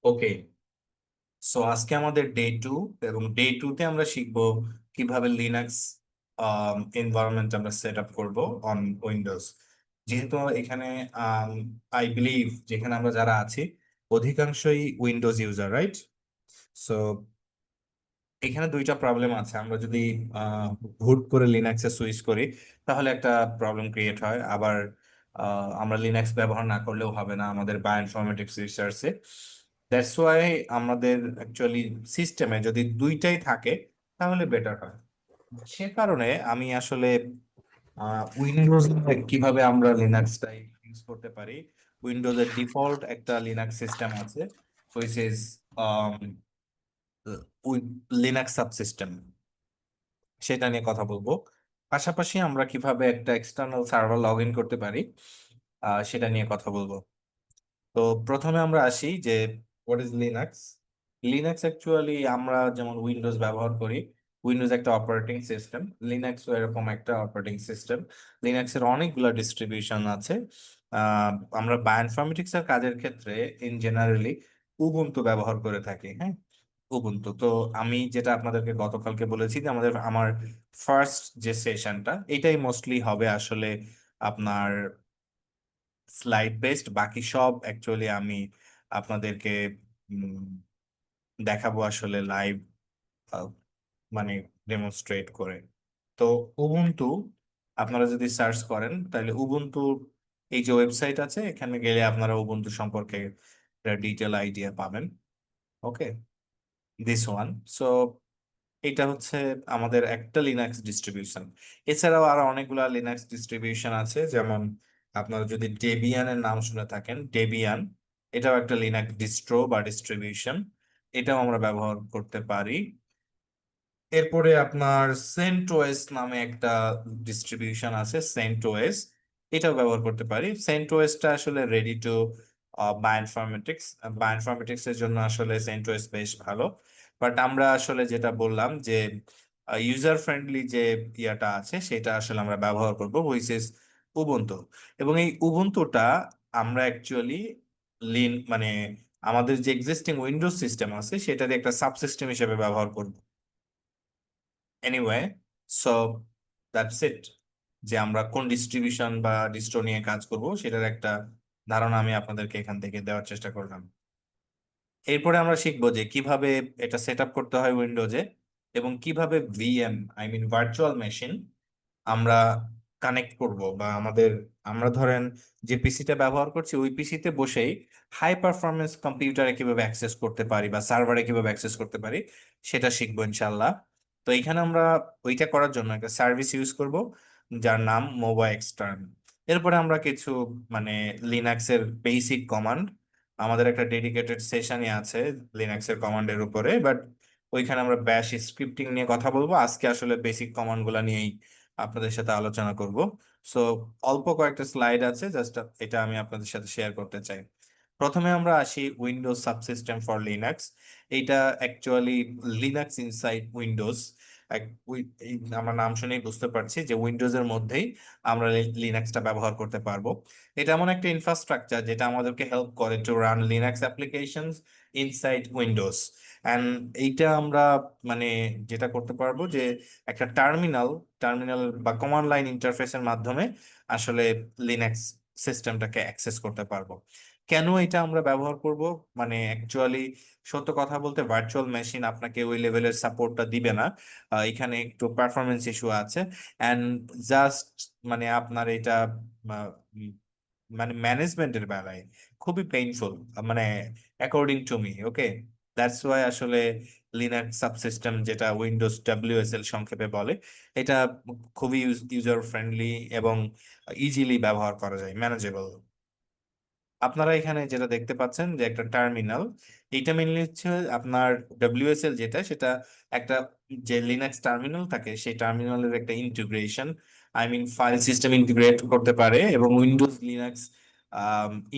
ওকে, so আজকে আমাদের day 2, এবং ডে 2-তে আমরা শিখবো কিভাবে লিনাক্স এনভায়রনমেন্ট আমরা সেট আপ করবো অন উইন্ডোজ। যেহেতু এখানে আই বিলিভ যেখানে আমরা যারা আছি অধিকাংশই উইন্ডোজ ইউজার, রাইট? সো এখানে দুইটা প্রবলেম আছে। আমরা যদি হুট করে লিনাক্সে সুইচ করি তাহলে একটা প্রবলেম ক্রিয়েট হয়। আবার আমরা লিনাক্স ব্যবহার না করলেও হবে না আমাদের বায়োইনফরমেটিক্স রিসার্চে। দ্যাটস ওয়াই আমাদের অ্যাকচুয়ালি সিস্টেমে যদি দুইটাই থাকে তাহলে বেটার হয়। সে কারণে আমি আসলে উইন্ডোজ কিভাবে আমরা লিনাক্সটাই ইউজ করতে পারি, উইন্ডোজের ডিফল্ট একটা লিনাক্স সিস্টেম আছে হুইচ ইজ লিনাক্স সাবসিস্টেম, সেটা নিয়ে কথা বলবো। পাশাপাশি আমরা কিভাবে একটা এক্সটার্নাল সার্ভার লগ ইন করতে পারি সেটা নিয়ে কথা বলবো। তো প্রথমে আমরা আসি যে what is Linux. Linux actually আমরা যেমন উইন্ডোজ ব্যবহার করি, উইন্ডোজ একটা অপারেটিং সিস্টেম, লিনাক্সও এরকম একটা অপারেটিং সিস্টেম। লিনাক্সের অনেকগুলো ডিস্ট্রিবিউশন আছে। আমরা বায়োইনফরমেটিক্স এর কাজের ক্ষেত্রে ইন জেনারেলি উবুন্টু ব্যবহার করে থাকি, হ্যাঁ। উবুন্টু তো আমি যেটা আপনাদেরকে গতকালকে বলেছি যে আমার ফার্স্ট যে সেশনটা এটাই মোস্টলি হবে আসলে আপনার স্লাইড বেসড। বাকি সব অ্যাকচুয়ালি আমি আপনাদেরকে উম, দেখাবো আসলে লাইভ, মানে ডেমনস্ট্রেট করে। তো উবুন্টু আপনারা যদি সার্চ করেন তাহলে উবুন্টু এই যে ওয়েবসাইট আছে এখানে গেলে আপনারা উবুন্টু সম্পর্কে ডিটেল আইডিয়া পাবেন। ওকে, দিস ওয়ান। সো এটা হচ্ছে আমাদের একটা লিনাক্স ডিস্ট্রিবিউশন। এছাড়াও আরো অনেকগুলা লিনাক্স ডিস্ট্রিবিউশন আছে, যেমন আপনারা যদি ডেবিয়ানের নাম শুনে থাকেন, ডেবিয়ান এটাও একটা লিনাক্স ডিস্ট্রো বা ডিস্ট্রিবিউশন, এটাও আমরা ব্যবহার করতে পারি। এরপরে আপনার সেন্টওএস নামে একটা ডিস্ট্রিবিউশন আছে, সেন্টওএস, এটাও ব্যবহার করতে পারি। সেন্টওএসটা আসলে রেডি টু বায়োইনফরমেটিক্স, বায়োইনফরমেটিক্স এর জন্য আসলে সেন্টওএস বেশ ভালো। বাট আমরা আসলে যেটা বললাম যে ইউজার ফ্রেন্ডলি যে ইয়াটা আছে সেটা আসলে আমরা ব্যবহার করব, হুইচ ইজ উবুন্টু। এবং এই উবুন্টুটা আমরা অ্যাকচুয়ালি মানে আমাদের যে এক্সিস্টিং উইন্ডোজ সিস্টেম আছে সেটার একটা সাবসিস্টেম হিসেবে ব্যবহার করব। এনিওয়ে, সো দ্যাটস ইট, যে আমরা কোন ডিস্ট্রিবিউশন বা ডিস্ট্রো নিয়ে কাজ করব সেটার একটা ধারণা আমি আপনাদেরকে এখান থেকে দেওয়ার চেষ্টা করলাম। এরপরে আমরা শিখবো যে কিভাবে এটা সেট আপ করতে হয় উইন্ডোজে, এবং কিভাবে VM, I mean virtual machine, আমরা কানেক্ট করব, বা আমরা ধরেন যে পিসিটা ব্যবহার করছি ওই পিসিতে বসেই হাই পারফরমেন্স কম্পিউটারে কিভাবে অ্যাক্সেস করতে পারি বা সার্ভারে কিভাবে অ্যাক্সেস করতে পারি সেটা শিখবো ইনশাল্লাহ। তো এখানে আমরা ওইটা করার জন্য একটা সার্ভিস ইউজ করব যার নাম মোবা এক্সটার্ন। এরপরে আমরা কিছু মানে লিনাক্সের বেসিক কমান্ড, আমাদের একটা ডেডিকেটেড সেশনই আছে লিনাক্সের কমান্ডের উপরে, বাট ওইখানে আমরা ব্যাশ স্ক্রিপ্টিং নিয়ে কথা বলবো। আজকে আসলে বেসিক কমান্ড গুলা নিয়েই আপনাদের সাথে আলোচনা করব। সো অল্প কয়েকটা স্লাইড আছে, জাস্ট এটা আমি আপনাদের সাথে শেয়ার করতে চাই। প্রথমে আমরা আসি উইন্ডোজ সাবসিস্টেম ফর লিনাক্স। এইটা অ্যাকচুয়ালি লিনাক্স ইনসাইড উইন্ডোজ। আমরা নাম শুনেই বুঝতে পারছি যে উইন্ডোজের মধ্যেই আমরা লিনাক্সটা ব্যবহার করতে পারবো। এটা এমন একটা ইনফ্রাস্ট্রাকচার যেটা আমাদেরকে হেল্প করে to run Linux applications inside Windows. And এইটা আমরা মানে যেটা করতে পারবো যে একটা টার্মিনাল বা কমান্ড লাইন ইন্টারফেসের মাধ্যমে আসলে লিনাক্স সিস্টেমটাকে অ্যাক্সেস করতে পারবো। কেন এটা আমরা ব্যবহার করব, মানে অ্যাকচুয়ালি সত্য কথা বলতে ভার্চুয়াল মেশিন আপনাকে ওই লেভেলের সাপোর্টটা দিবে না। এখানে একটু পারফরমেন্স ইস্যু আছে। অ্যান্ড জাস্ট মানে আপনার এটা আহ, উম, মানে ম্যানেজমেন্টের বেলায় খুবই পেইনফুল, মানে according to me. Okay, that's why আসলে লিনাক্স সাবসিস্টেম, যেটা উইন্ডোজ ডাব্লিউএসএল সংক্ষেপে বলে, এটা খুবই ইউজার ফ্রেন্ডলি এবং ইজিলি ব্যবহার করা যায়, ম্যানেজেবল। আপনারা এখানে যেটা দেখতে পাচ্ছেন যে একটা টার্মিনাল, এইটা মেনলি হচ্ছে আপনার ডাব্লিউএসএল যেটা, সেটা একটা যে লিনাক্স টার্মিনাল থাকে সেই টার্মিনালের একটা integration, I mean file system integrate করতে পারে, এবং Windows Linux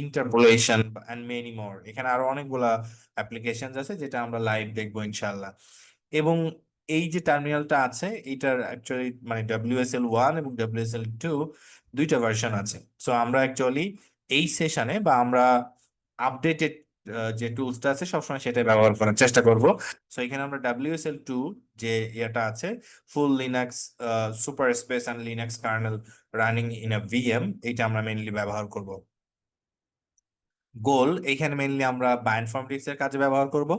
interpolation and many more. এখানে আরো অনেকগুলা অ্যাপ্লিকেশন আছে যেটা আমরা লাইভ দেখবো ইনশাল্লাহ। এবং এই যে টার্মিনালটা আছে এইটার অ্যাকচুয়ালি মানে WSL 1 এবং WSL 2 দুইটা ভার্সন আছে। সো আমরা অ্যাকচুয়ালি এই সেশনে বা আমরা আপডেটেড যে টুলসটা আছে সবসময় সেটাই ব্যবহার করার চেষ্টা করব। সো এখানে আমরা WSL2 যে এটা আছে, full Linux super space and Linux kernel running in a VM, এটা আমরা মেইনলি ব্যবহার করব। গোল এখানে মেইনলি আমরা বায়োইনফরমেটিক্স এর কাজে ব্যবহার করব।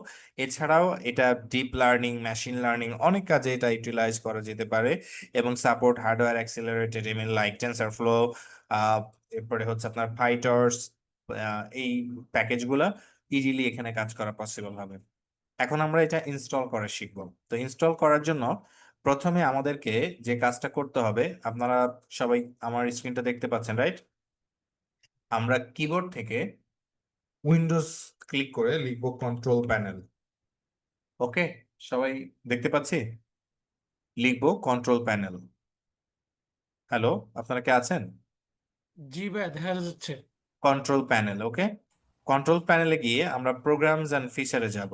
এছাড়াও এটা ডিপ লার্নিং, মেশিন লার্নিং অনেক কাজে এটা ইউটিলাইজ করা যেতে পারে, এবং support hardware accelerated ML like TensorFlow, এরপরে হচ্ছে আপনার ফাইটর্স, এই প্যাকেজগুলো ইজিলি এখানে কাজ করা পসিবল হবে। এখন আমরা এটা ইনস্টল করা শিখব। তো ইনস্টল করার জন্য প্রথমে আমাদেরকে যে কাজটা করতে হবে, আপনারা সবাই আমার স্ক্রিনটা দেখতে পাচ্ছেন, রাইট? আমরা কিবোর্ড থেকে উইন্ডোজ ক্লিক করে লিখবো কন্ট্রোল প্যানেল। ওকে, সবাই দেখতে পাচ্ছি? লিখবো কন্ট্রোল প্যানেল। হ্যালো, আপনারা কে আছেন? জি ভাই, দেখা যাচ্ছে। কন্ট্রোল প্যানেল, ওকে। কন্ট্রোল প্যানেলে গিয়ে আমরা প্রোগ্রামস এন্ড ফিচারে যাব।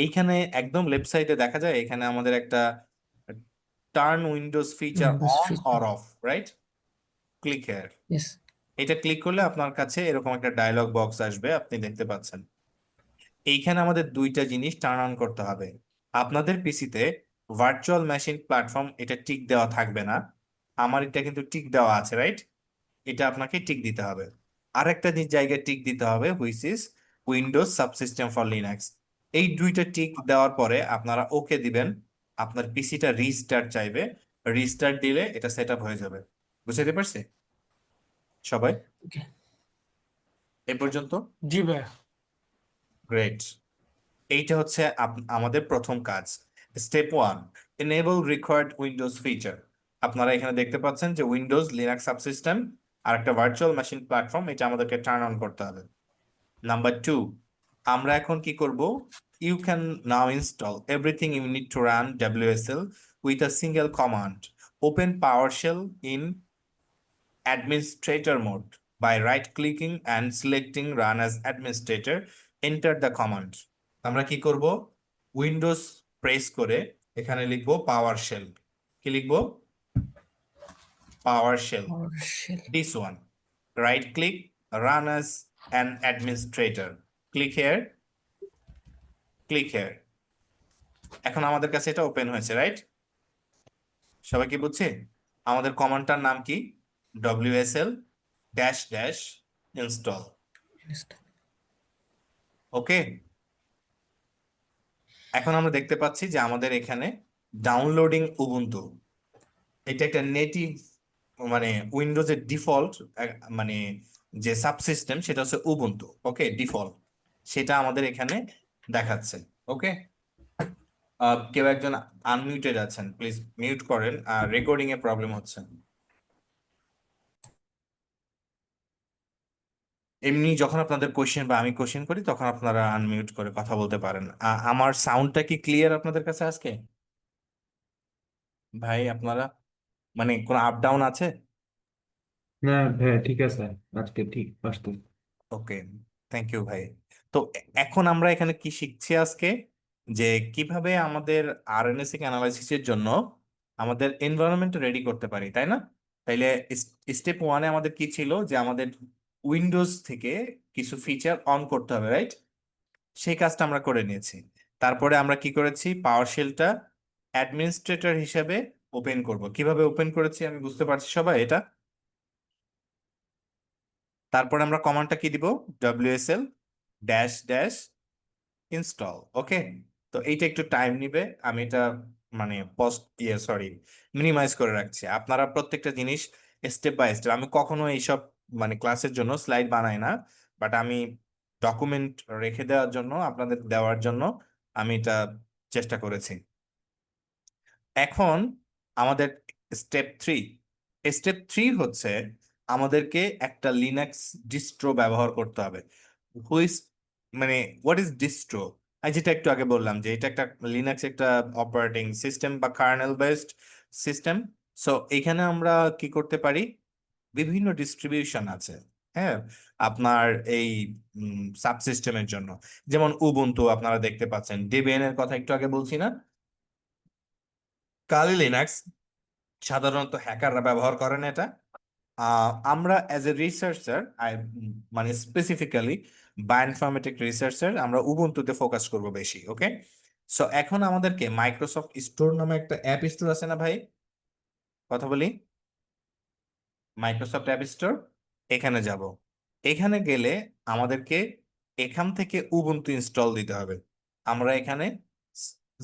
এইখানে একদম লেফট সাইডে দেখা যায় এখানে আমাদের একটা turn Windows feature Windows on or feature. Of, right? Click here. Yes. এটা ক্লিক করলে আপনার কাছে এরকম একটা ডায়লগ বক্স আসবে, আপনি দেখতে পাচ্ছেন। এইখানে আমাদের দুইটা জিনিস টার্ন অন করতে হবে। আপনাদের পিসিতে ভার্চুয়াল মেশিন প্ল্যাটফর্ম এটা টিক দেওয়া থাকবে না, আমার এটা কিন্তু টিক দেওয়া আছে, রাইট? এটা আপনাকে টিক দিতে হবে। আরেকটা জায়গায় টিক দিতে হবে, which is Windows subsystem for Linux. এই দুইটা টিক দেওয়ার পরে আপনারা ওকে দিবেন। আপনার পিসিটা রিস্টার্ট চাইবে, রিস্টার্ট দিলে এটা সেট আপ হয়ে যাবে। বুঝতে পারছি সবাই ওকে। এ পর্যন্ত? জি ভাই। গ্রেট। এইটা হচ্ছে আমাদের প্রথম কাজ। Step 1, enable required Windows feature. আপনারা এখানে দেখতে পাচ্ছেন যে উইন্ডোজ লিনাক্স সাবসিস্টেম আর একটা ভার্চুয়াল মেশিন প্ল্যাটফর্ম, এটা আমাদেরকে টার্ন অন করতে হবে। নাম্বার 2, আমরা এখন কি করব? You can now install everything you need to run WSL with a single command. Open PowerShell in administrator mode by right clicking and selecting run as administrator. Enter the command. আমরা কি করব? Windows press করে এখানে লিখবো PowerShell। কি লিখবো? PowerShell, PowerShell। this one. Right click, run as an administrator. Click here, click here. এখন আমাদের কাছে এটা ওপেন হয়েছে, রাইট? সবাই কি বুঝছে? আমাদের কমান্ডটার নাম কি? WSL dash dash install. Okay, এখন আমরা দেখতে পাচ্ছি যে আমাদের এখানে ডাউনলোডিং উবুন্টু, এটা একটা নেটিভ, মানে উইন্ডোজের ডিফল্ট, মানে যে সাবসিস্টেম সেটা হচ্ছে উবুন্টু। ওকে, ডিফল্ট সেটা আমাদের এখানে দেখাচ্ছে। ওকে, কেউ একজন আনমিউটেড আছেন, প্লিজ মিউট করেন, আর রেকর্ডিং এ প্রবলেম হচ্ছে। এমনি যখন আপনাদের কোশ্চেন বা আমি কোশ্চেন করি তখন আপনারা আনমিউট করে কথা বলতে পারেন। আমার সাউন্ডটা কি ক্লিয়ার আপনাদের কাছে আজকে? ভাই আপনারা, মানে কোনো আপ ডাউন আছে? না ভাইয়া, ঠিক আছে, আজকে ঠিক আসতো। ওকে, থ্যাংক ইউ ভাই। তো এখন আমরা এখানে কি শিখছি আজকে, যে কিভাবে আমাদের RNA-seq অ্যানালাইসিসের জন্য আমাদের এনভায়রনমেন্ট রেডি করতে পারি, তাই না? তাইলে স্টেপ 1-এ আমাদের কি ছিল, যে আমাদের উইন্ডোজ থেকে কিছু ফিচার অন করতে হবে, রাইট? সেই কাজটা আমরা করে নিয়েছি। তারপরে আমরা কি করেছি? পাওয়ারশেলটা অ্যাডমিনিস্ট্রেটর হিসেবে ওপেন করব। কিভাবে ওপেন করেছি আমি বুঝতে পারছি সবাই এটা? তারপরে আমরা কমান্ডটা কি দিব? WSL dash dash install. Okay, তো এইটা একটু টাইম নিবে, আমি এটা মানে মিনিমাইজ করে রাখছি। আপনারা প্রত্যেকটা জিনিস স্টেপ বাই স্টেপ, আমি কখনো এইসব মানে ক্লাসের জন্য স্লাইড বানাই না, বাট আমি ডকুমেন্ট রেখে দেওয়ার জন্য, আপনাদের দেওয়ার জন্য আমি এটা চেষ্টা করেছি। এখন আমাদের স্টেপ 3। স্টেপ 3 হচ্ছে আমাদেরকে একটা লিনাক্স ডিস্ট্রো ব্যবহার করতে হবে। হুইস, মানে হোয়াট ইজ ডিস্ট্রো? আমি যেটা একটু আগে বললাম যে এটা একটা লিনাক্স একটা অপারেটিং সিস্টেম বা কার্নেল বেসড সিস্টেম। সো এখানে আমরা কি করতে পারি? বিভিন্ন ডিস্ট্রিবিউশন আছে, হ্যাঁ, আপনার এই সাবসিস্টেমের জন্য। যেমন উবুন্টু আপনারা দেখতে পাচ্ছেন, ডেবিয়ান এর কথা একটু আগে বলছি না? কালি লিনাক্স সাধারণত হ্যাকাররা ব্যবহার করেন এটা। আমরা অ্যাজ এ রিসার্চার, মানে স্পেসিফিক্যালি বায়োইনফরমেটিক রিসার্চের আমরা উবুন্টুতে ফোকাস করব বেশি। ওকে, সো এখন আমাদেরকে মাইক্রোসফট স্টোর নামে একটা অ্যাপ স্টোর আছে না ভাই, কথা বলি, মাইক্রোসফট অ্যাপ স্টোর, এখানে যাব। এখানে গেলে আমাদেরকে এখান থেকে উবুন্টু ইনস্টল দিতে হবে। আমরা এখানে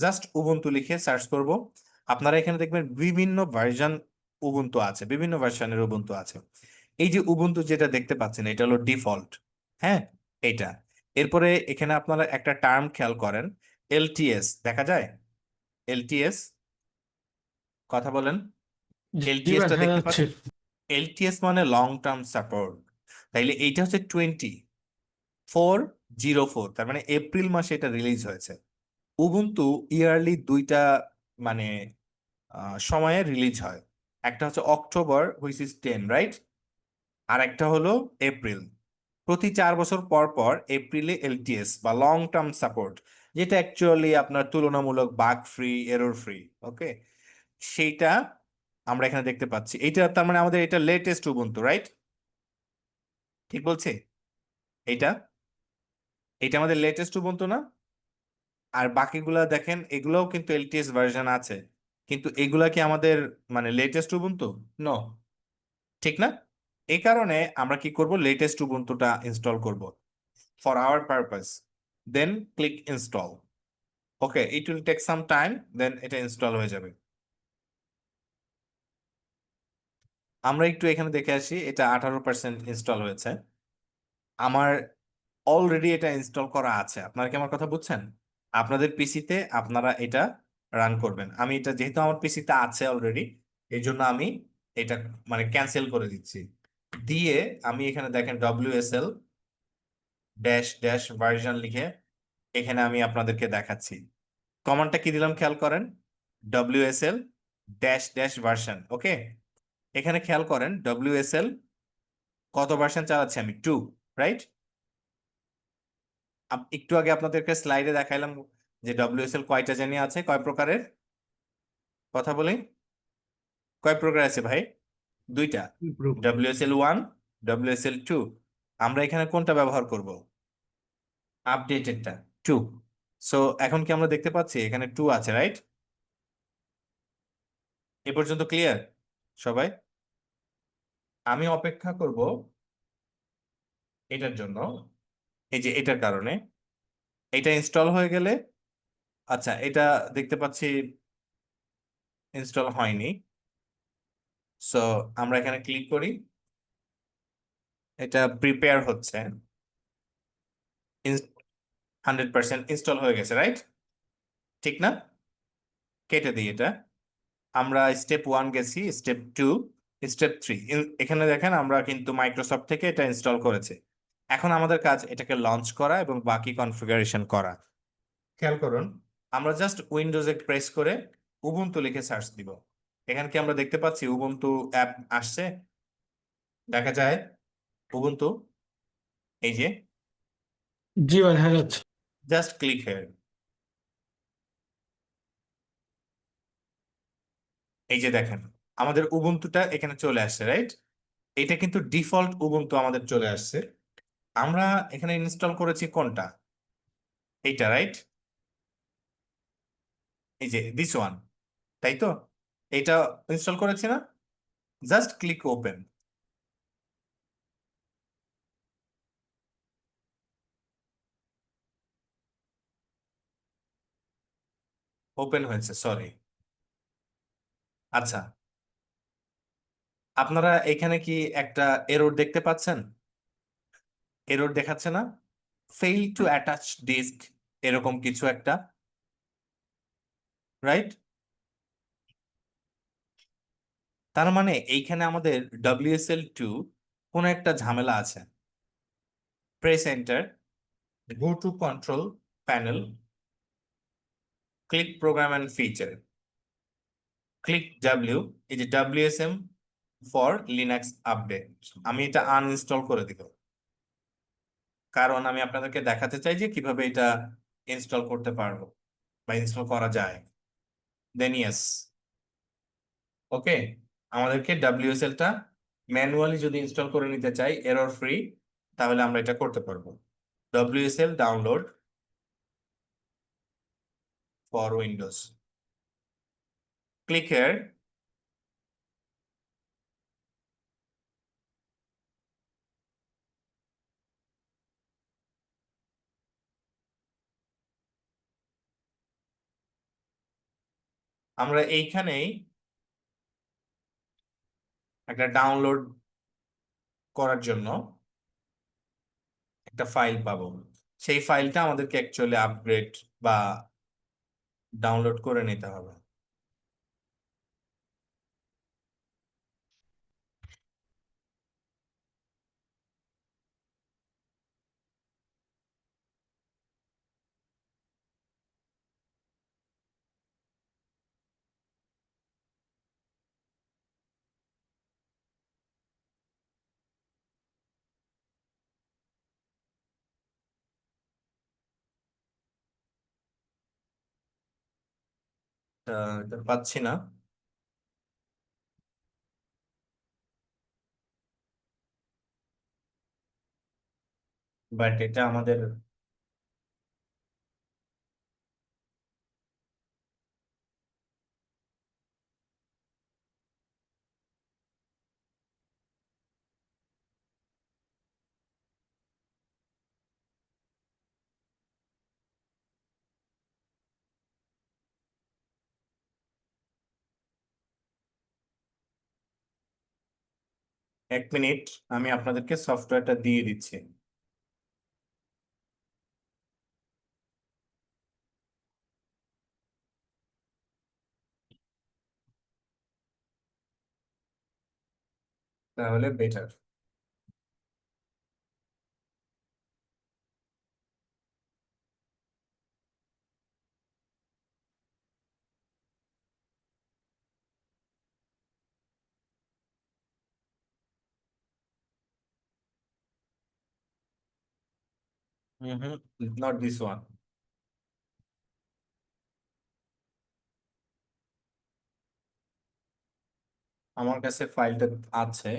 জাস্ট উবুন্টু লিখে সার্চ করব। আপনারা এখানে দেখবেন বিভিন্ন ভার্সন উবুন্টু আছে, বিভিন্ন ভার্সনের উবুন্টু আছে। এই যে উবুন্টু যেটা দেখতে পাচ্ছেন এটা হলো ডিফল্ট, হ্যাঁ এইটা। এরপরে এখানে আপনারা একটা টার্ম খেয়াল করেন, এলটিএস দেখা যায়, এলটিএস, কথা বলেন, জি এলটিএস ভাই টা দেখা দেখতে যাচ্ছে। পাচ্ছেন, এলটিএস মানে লং টার্ম সাপোর্ট। তাইলে এইটা হচ্ছে 2404, তার মানে এপ্রিল মাসে এটা রিলিজ হয়েছে। উবুন্টু ইয়ারলি দুইটা মানে সময়ে রিলিজ হয়, একটা হচ্ছে অক্টোবর হুইচ ইজ 10 রাইট, আর একটা হলো এপ্রিল। প্রতি 4 বছর পর পর এপ্রিলে এলটিএস বা লং টার্ম সাপোর্ট, যেটা অ্যাকচুয়ালি আপনার তুলনামূলক বাগ ফ্রি, এরর ফ্রি, ওকে, সেইটা আমরা এখানে দেখতে পাচ্ছি। এইটা তার মানে আমাদের এটা লেটেস্ট উবুন্টু রাইট, ঠিক বলছি? এইটা এইটা আমাদের লেটেস্ট উবুন্টু না? আর বাকিগুলা দেখেন এগুলোও কিন্তু এলটিএস ভার্সন আছে, কিন্তু এগুলা কি আমাদের মানে লেটেস্ট উবুন্টু? নো, ঠিক না? এই কারণে আমরা কি করব, লেটেস্ট উবুন্টুটা ইনস্টল করব for our purpose, then click install. Okay, it will take some time, then এটা ইনস্টল হয়ে যাবে। আমরা একটু এখানে দেখে আসি, এটা 18% ইনস্টল হয়েছে। আমার অলরেডি এটা ইনস্টল করা আছে, আপনারা কি আমার কথা বুঝছেন? আপনাদের পিসিতে আপনারা এটা রান করবেন। আমি এটা যেহেতু আমার পিসিতে আছে অলরেডি, এই জন্য আমি এটা মানে ক্যান্সেল করে দিচ্ছি। দিয়ে আমি এখানে দেখেন WSL ড্যাশ ড্যাশ ভার্সন লিখে এখানে আমি আপনাদেরকে দেখাচ্ছি। কমান্ডটা কি দিলাম খেয়াল করেন, WSL ড্যাশ ড্যাশ ভার্সন। ওকে, এখানে খেয়াল করেন WSL কত ভার্সন চালাচ্ছি আমি, 2 রাইট। একটু আগে আপনাদেরকে স্লাইডে দেখাইলাম যে WSL কয়টা জানি আছে, কয় প্রকারের, কথা বলি, কয় প্রকার আছে ভাই? দুইটা, WSL 1, WSL 2। আমরা এখানে কোনটা ব্যবহার করব? আপডেটেডটা, 2। সো এখন কি আমরা দেখতে পাচ্ছি এখানে 2 আছে রাইট? এ পর্যন্ত ক্লিয়ার সবাই? আমি অপেক্ষা করব এটার জন্য, এই যে এটার কারণে এটা ইনস্টল হয়ে গেলে, আচ্ছা এটা দেখতে পাচ্ছি ইনস্টল হয়নি। সো আমরা এখানে ক্লিক করি, এটা প্রিপেয়ার হচ্ছে, 100% ইনস্টল হয়ে গেছে রাইট, ঠিক না? কেটে দিই এটা। আমরা স্টেপ 1 গেছি, স্টেপ 2, স্টেপ 3। এখানে দেখেন আমরা কিন্তু মাইক্রোসফট থেকে এটা ইনস্টল করেছি। এখন আমাদের কাজ এটাকে লঞ্চ করা এবং বাকি কনফিগারেশন করা। খেয়াল করুন, আমরা জাস্ট উইন্ডোজে প্রেস করে উবুন্টু লিখে সার্চ দিব। এখানে কি আমরা দেখতে পাচ্ছি উবুন্টু অ্যাপ আসছে, দেখা যায় উবুন্টু, এই যে, জি ভাই দেখা যাচ্ছে। জাস্ট ক্লিক হিয়ার, এই যে দেখেন আমাদের উবুন্টুটা এখানে চলে আসছে রাইট। এটা কিন্তু ডিফল্ট উবুন্টু আমাদের চলে আসছে। আমরা এখানে ইনস্টল করেছি কোনটা, এইটা রাইট, এই যে দিস ওয়ান, তাই তো? এটা ইনস্টল করেছি না? জাস্ট ক্লিক ওপেন, ওপেন হয়েছে, সরি। আচ্ছা, আপনারা এখানে কি একটা এরর দেখতে পাচ্ছেন? এরর দেখাচ্ছে না, ফেইল টু অ্যাটাচ ডিস্ক, এরকম কিছু একটা, রাইট? তার মানে এইখানে আমাদের WSL 2 কোনো একটা ঝামেলা আছে। Press enter, go to control panel, click program and feature, click W, এই যে WSM ফর লিনাক্স আপডেট। আমি এটা আনইনস্টল করে দিব, কারণ আমি আপনাদেরকে দেখাতে চাই যে কিভাবে এটা ইনস্টল করতে পারবো বা ইনস্টল করা যায়। দেন ইয়েস, ওকে, আমাদেরকে WSL টা ম্যানুয়ালি যদি ইনস্টল করে নিতে চাই এরর ফ্রি, তাহলে আমরা এটা করতে পারবো। WSL download for Windows. Click here. আমরা এইখানেই একটা ডাউনলোড করার জন্য একটা ফাইল পাবো। সেই ফাইলটা আমাদেরকে অ্যাকচুয়ালি আপগ্রেড বা ডাউনলোড করে নিতে হবে। এটা পাচ্ছি না। বাট এটা আমাদের এক মিনিট, আমি আপনাদেরকে সফটওয়্যারটা দিয়ে দিচ্ছি। তাহলে বেটার। Not this one. আমার কাছে ফাইলটা আছে।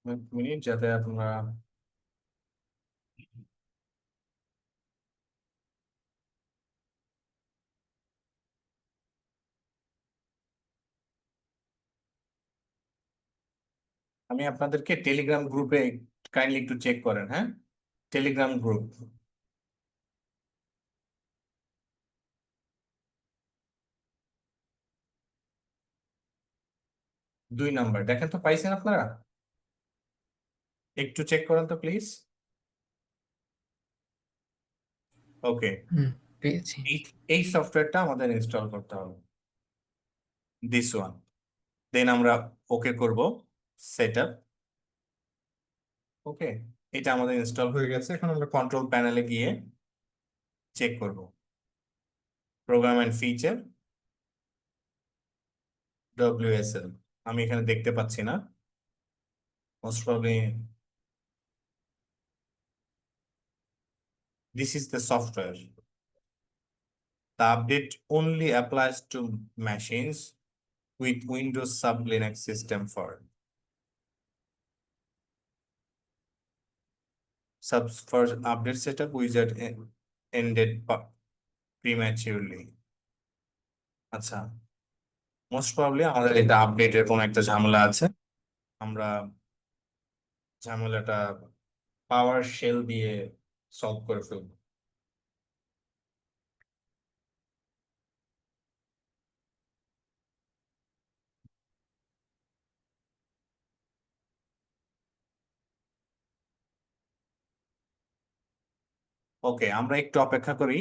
এক মিনিট, যাতে আপনারা আমি আপনাদেরকে টেলিগ্রাম গ্রুপে কাইন্ডলি একটু চেক করেন, হ্যাঁ? টেলিগ্রাম গ্রুপ দুই নাম্বার দেখেন তো, পাইছেন আপনারা? একটু চেক করেন তো প্লিজ। ওকে, হুম, পেয়েছি। এই এই সফটওয়্যারটা আমাদের ইনস্টল করতে হবে, দিস ওয়ান। দেন আমরা ওকে করব, সেট আপ। ওকে, এটা আমাদের ইনস্টল হয়ে গেছে। এখন আমরা কন্ট্রোল প্যানেলে গিয়ে চেক করব প্রোগ্রাম এন্ড ফিচার, WSL। আমি এখানে দেখতে পাচ্ছি না, most probably this is the software. The update only applies to machines with Windows sub Linux system for update setup wizard ended prematurely. আচ্ছা, মোস্ট প্রবাবলি আমাদের এটা আপডেটের কোনো একটা ঝামেলা আছে। আমরা ঝামেলাটা পাওয়ার শেল দিয়ে সলভ করে ফেলবো। ওকে, আমরা একটু অপেক্ষা করি।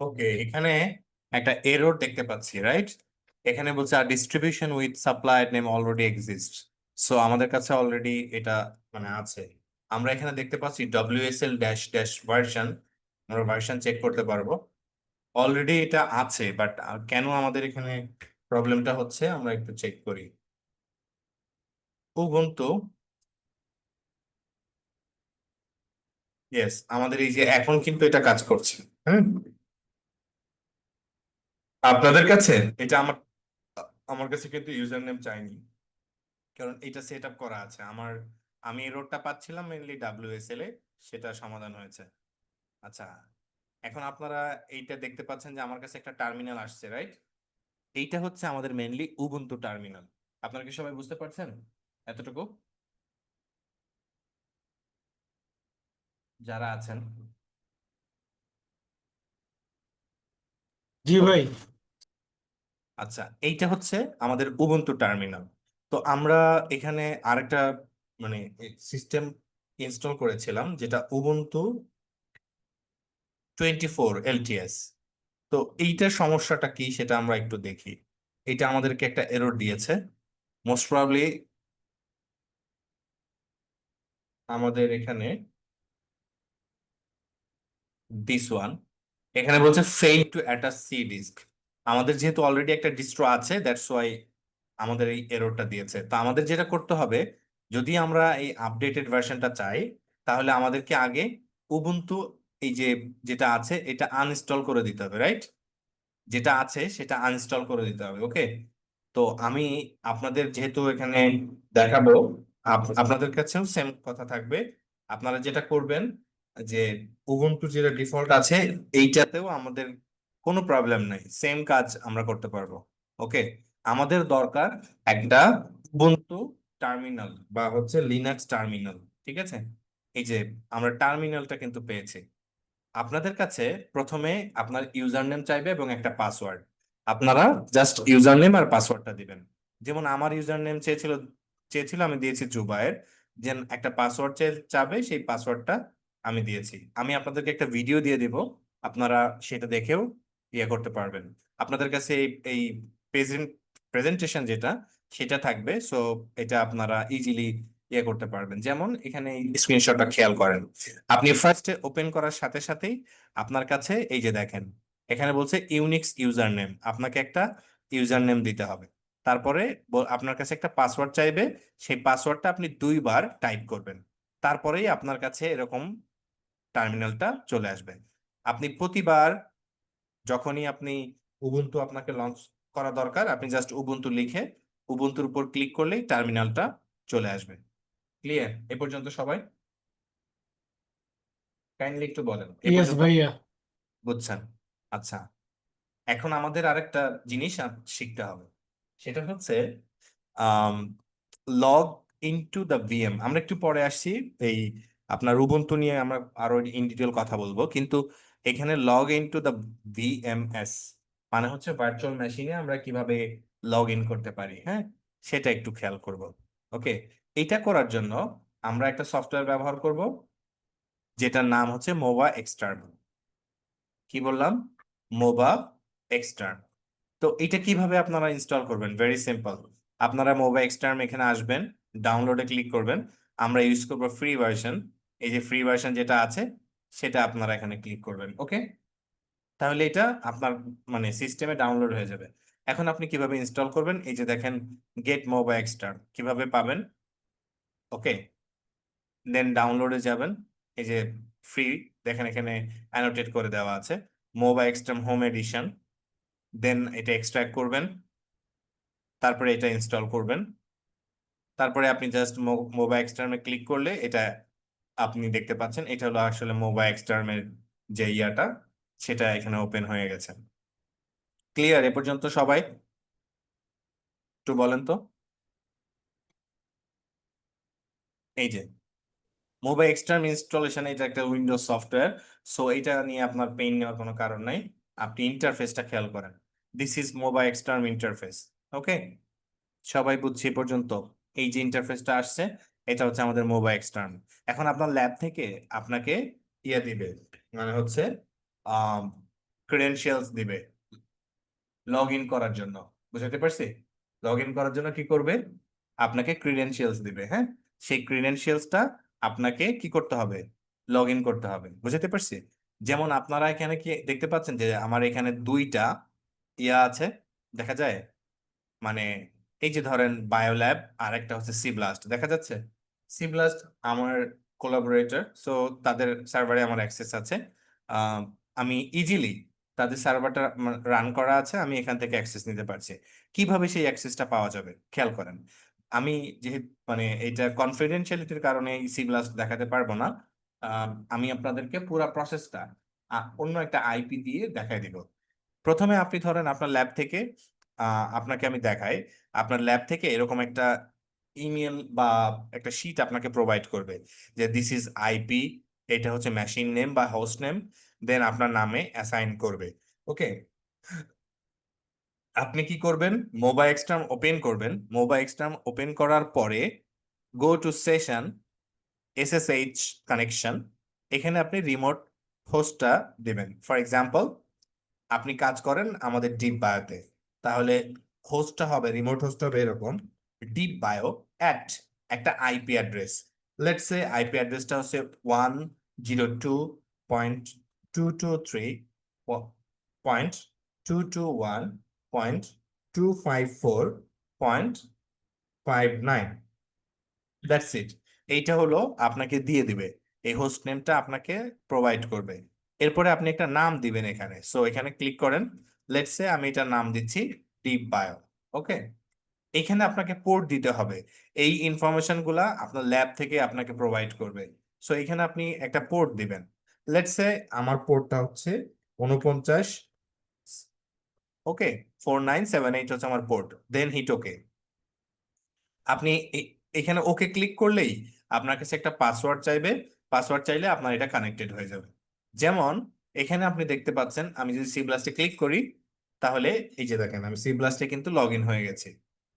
ওকে, এখানে একটা এরর দেখতে পাচ্ছি, রাইট? এখানে বলছে আর distribution with supplier name already exist. So আমাদের কাছে অলরেডি এটা মানে আছে। আমরা এখানে দেখতে পাচ্ছি WSL ড্যাশ ড্যাশ ভার্সন, আমরা ভার্সন চেক করতে পারবো। অলরেডি এটা আছে, বাট কেন আমাদের এখানে প্রবলেমটা হচ্ছে আমরা একটু চেক করি। উবুন্টু, ইয়েস, আমাদের এই যে এখন কিন্তু এটা কাজ করছে। হ্যাঁ, আপনাদের কাছে এটা আমার আমার কাছে কিন্তু ইউজার নেম চাইনি, কারণ এটা সেট আপ করা আছে আমার। আমি এররটা পাচ্ছিলাম মেনলি WSL এ, সেটা সমাধান হয়েছে। আচ্ছা, এখন আপনারা এইটা দেখতে পাচ্ছেন যে আমার কাছে একটা টার্মিনাল আসছে, রাইট? এইটা হচ্ছে আমাদের মেনলি উবুন্টু টার্মিনাল। আপনারা কি সবাই বুঝতে পারছেন এতটুকু যারা আছেন? জি ভাই। আচ্ছা, এইটা হচ্ছে আমাদের উবুন্টু টার্মিনাল। তো আমরা এখানে আরেকটা মানে সিস্টেম ইনস্টল করেছিলাম, যেটা উবুন্টু 24 LTS। তো এইটার সমস্যাটা কি সেটা আমরা একটু দেখি। এটা আমাদেরকে একটা এরর দিয়েছে। মোস্ট প্রবাবলি আমাদের এখানে দিস ওয়ান, এখানে বলছে fail to attach C disk. আমাদের যেহেতু অলরেডি একটা ডিস্ট্রো আছে, দ্যাটস ওয়াই আমাদের এই এররটা দিয়েছে। তো আমাদের যেটা করতে হবে, যদি আমরা এই আপডেটেড ভার্সনটা চাই, তাহলে আমাদেরকে আগে উবুন্টু এই যে যেটা আছে এটা আনইনস্টল করে দিতে হবে, রাইট? যেটা আছে সেটা আনইনস্টল করে দিতে হবে। ওকে, তো আমি আপনাদের যেহেতু এখানে দেখাবো, আপনাদের কাছেও সেম কথা থাকবে। আপনারা যেটা করবেন যে উবুন্টু যেটা ডিফল্ট আছে এইটাতেও আমাদের কোনো প্রবলেম নাই, সেম কাজ আমরা করতে পারবো। ওকে, আমাদের দরকার একটা উবুন্টু টার্মিনাল বা হচ্ছে লিনাক্স টার্মিনাল। ঠিক আছে, এই যে আমরা টার্মিনালটা কিন্তু পেয়েছি। আপনাদের কাছে প্রথমে আপনার ইউজার নেম চাইবে এবং একটা পাসওয়ার্ড। আপনারা জাস্ট ইউজার নেম আর পাসওয়ার্ডটা দিবেন। যেমন আমার ইউজার নেম চেয়েছিল আমি দিয়েছি জুবায়ের। যে একটা পাসওয়ার্ড চাবে, সেই পাসওয়ার্ডটা আমি দিয়েছি। আমি আপনাদেরকে একটা ভিডিও দিয়ে দিব, আপনারা সেটা দেখেও ইয়ে করতে পারবেন। আপনাদের কাছে এই প্রেজেন্টেশন যেটা সেটা থাকবে, সো এটা আপনারা ইজিলি ইয়ে করতে পারবেন। যেমন এখানে এই স্ক্রিনশটটা খেয়াল করেন, আপনি ফার্স্টে ওপেন করার সাথে সাথেই আপনার কাছে এই যে দেখেন এখানে বলছে ইউনিক্স ইউজার নেম, আপনাকে একটা ইউজার নেম দিতে হবে। তারপরে আপনার কাছে একটা পাসওয়ার্ড চাইবে, সেই পাসওয়ার্ডটা আপনি 2বার টাইপ করবেন। তারপরেই আপনার কাছে এরকম টার্মিনালটা চলে আসবে। আপনি প্রতিবার যখনই আপনি উবুন্টু আপনাকে লঞ্চ করা দরকার, আপনি জাস্ট উবুন্টু লিখে উবুন্তুর উপর ক্লিক করলেই টার্মিনালটা চলে আসবে। ক্লিয়ার এ পর্যন্ত সবাই? কাইন্ডলি একটু বলেন এ ইয়েস পর্যন্ত ভাইয়া। বুঝছেন? আচ্ছা, এখন আমাদের আরেকটা জিনিস শিখতে হবে, সেটা হচ্ছে লগ ইনটু দ্য ভিএম। আমরা একটু পরে আসছি, এই আপনার উবুন্টু নিয়ে আমরা আরো ইন ডিটেল কথা বলবো, কিন্তু এখানে লগ ইনটু দ্য ভিএমএস মানে হচ্ছে ভার্চুয়াল মেশিনে আমরা কিভাবে লগ ইন করতে পারি, হ্যাঁ, সেটা একটু খেয়াল করব। ওকে, এটা করার জন্য আমরা একটা সফটওয়্যার ব্যবহার করব, যেটার নাম হচ্ছে মোবা এক্সটার্ন। কি বললাম? মোবা এক্সটার্ন। তো এটা কিভাবে আপনারা ইনস্টল করবেন? Very simple. আপনারা মোবা এক্সটার্ম এখানে আসবেন, ডাউনলোডে ক্লিক করবেন। আমরা ইউজ করব ফ্রি ভার্সন। এই যে ফ্রি ভার্সন যেটা আছে সেটা আপনারা এখানে ক্লিক করবেন। ওকে, তাহলে এটা আপনার মানে সিস্টেমে ডাউনলোড হয়ে যাবে। এখন আপনি কিভাবে ইনস্টল করবেন? এই যে দেখেন গেট মোবা এক্সটার্ম কিভাবে পাবেন। ওকে, দেন ডাউনলোডে যাবেন, এই যে ফ্রি, দেখেন এখানে অ্যানোটেট করে দেওয়া আছে মোবা এক্সটার্ম হোম এডিশন। দেন এটা এক্সট্রাক্ট করবেন, তারপরে এটা ইনস্টল করবেন। তারপরে আপনি জাস্ট মোবা এক্সটার্মে ক্লিক করলে এটা আপনি দেখতে পাচ্ছেন, এটা হলো আসলে মোবা এক্সটার্মের যে ইয়াটা, সেটা এখানে ওপেন হয়ে গেছে। ক্লিয়ার এ পর্যন্ত সবাই? একটু বলেন তো। এই যে মোবা এক্সটার্ম ইনস্টলেশন, এটা একটা উইন্ডোজ সফটওয়্যার। সো এটা নিয়ে আপনার পেইন নেওয়ার কোনো কারণ নাই। আপনি ইন্টারফেসটা খেয়াল করেন, দিস ইজ মোবা এক্সটার্ম ইন্টারফেস। ওকে, সবাই বুঝছি এ পর্যন্ত? এই যে ইন্টারফেসটা আসছে, এটা হচ্ছে আমাদের মোবা এক্সটার্ন। এখন আপনার ল্যাব থেকে আপনাকে ইয়ে দিবে, মানে হচ্ছে ক্রেডেনশিয়ালস দিবে লগ ইন করার জন্য। বুঝতে পারছি? লগ ইন করার জন্য কি করবে? আপনাকে ক্রিডেনশিয়ালস দিবে, হ্যাঁ? সেই ক্রিডেনশিয়ালসটা আপনাকে কি করতে হবে? লগ ইন করতে হবে। বুঝতে পারছি? যেমন আপনারা এখানে কি দেখতে পাচ্ছেন যে আমার এখানে দুইটা ইয়া আছে, দেখা যায়? মানে এই যে ধরেন বায়োল্যাব আর একটা হচ্ছে সি ব্লাস্ট, দেখা যাচ্ছে? সি ব্লাস্ট আমার কোলাবোরেটর, সো তাদের সার্ভারে আমার অ্যাক্সেস আছে। আহ, আমি ইজিলি তাদের সার্ভারটা রান করা আছে, আমি এখান থেকে অ্যাক্সেস নিতে পারছি। কিভাবে সেই অ্যাক্সেসটা পাওয়া যাবে খেয়াল করেন। আমি যেহেতু এটা কনফিডেন্সিয়ালিটির কারণে সি ব্লাস্ট দেখাতে পারবো না। আমি আপনাদেরকে পুরো প্রসেসটা অন্য একটা আইপি দিয়ে দেখাই দিব। প্রথমে আপনি ধরেন আপনার ল্যাব থেকে, আপনাকে আমি দেখাই, আপনার ল্যাব থেকে এরকম একটা ইমেল বা একটা শিট আপনাকে প্রোভাইড করবে যে দিস ইজ আইপি, এটা হচ্ছে মেশিন নেম বা হোস্ট নেম, দেন আপনার নামে অ্যাসাইন করবে। ওকে, আপনি কি করবেন? মোবাইল এক্সটার্ম ওপেন করবেন। মোবাইল এক্সটার্ম ওপেন করার পরে go to session SSH connection, এখানে আপনি রিমোট হোস্টটা দেবেন। ফর এক্সাম্পল আপনি কাজ করেন আমাদের ডিপ বায়োতে, তাহলে হোস্টটা হবে, রিমোট হোস্ট হবে এরকম ডিপ বায়ো অ্যাট একটা IP address. Let's say IP অ্যাড্রেসটা হচ্ছে 102.223.221.254.59। That's it. এইটা হলো আপনাকে দিয়ে দিবে, এই হোস্ট নেমটা আপনাকে প্রোভাইড করবে। এরপরে আপনি একটা নাম দিবেন এখানে, সো এখানে ক্লিক করেন। লেটস সে আমি এটার নাম দিচ্ছি ডিপ বায়ো। ওকে, এখানে আপনাকে পোর্ট দিতে হবে। এই ইনফরমেশন গুলা আপনার ল্যাব থেকে আপনাকে প্রোভাইড করবে। সো এখানে আপনি একটা পোর্ট দিবেন। লেটস সে আমার পোর্টটা হচ্ছে 49, ওকে, 4978 হচ্ছে আমার পোর্ট, দেন হিট ওকে। আপনি এখানে ওকে ক্লিক করলেই আপনার কাছে একটা পাসওয়ার্ড চাইবে। পাসওয়ার্ড চাইলে আপনার এটা কানেক্টেড হয়ে যাবে। যেমন এখানে আপনি দেখতে পাচ্ছেন, আমি যদি সি ব্লাস্টে ক্লিক করি, তাহলে এই যে দেখেন আমি সি ব্লাস্টে কিন্তু লগ ইন হয়ে গেছি।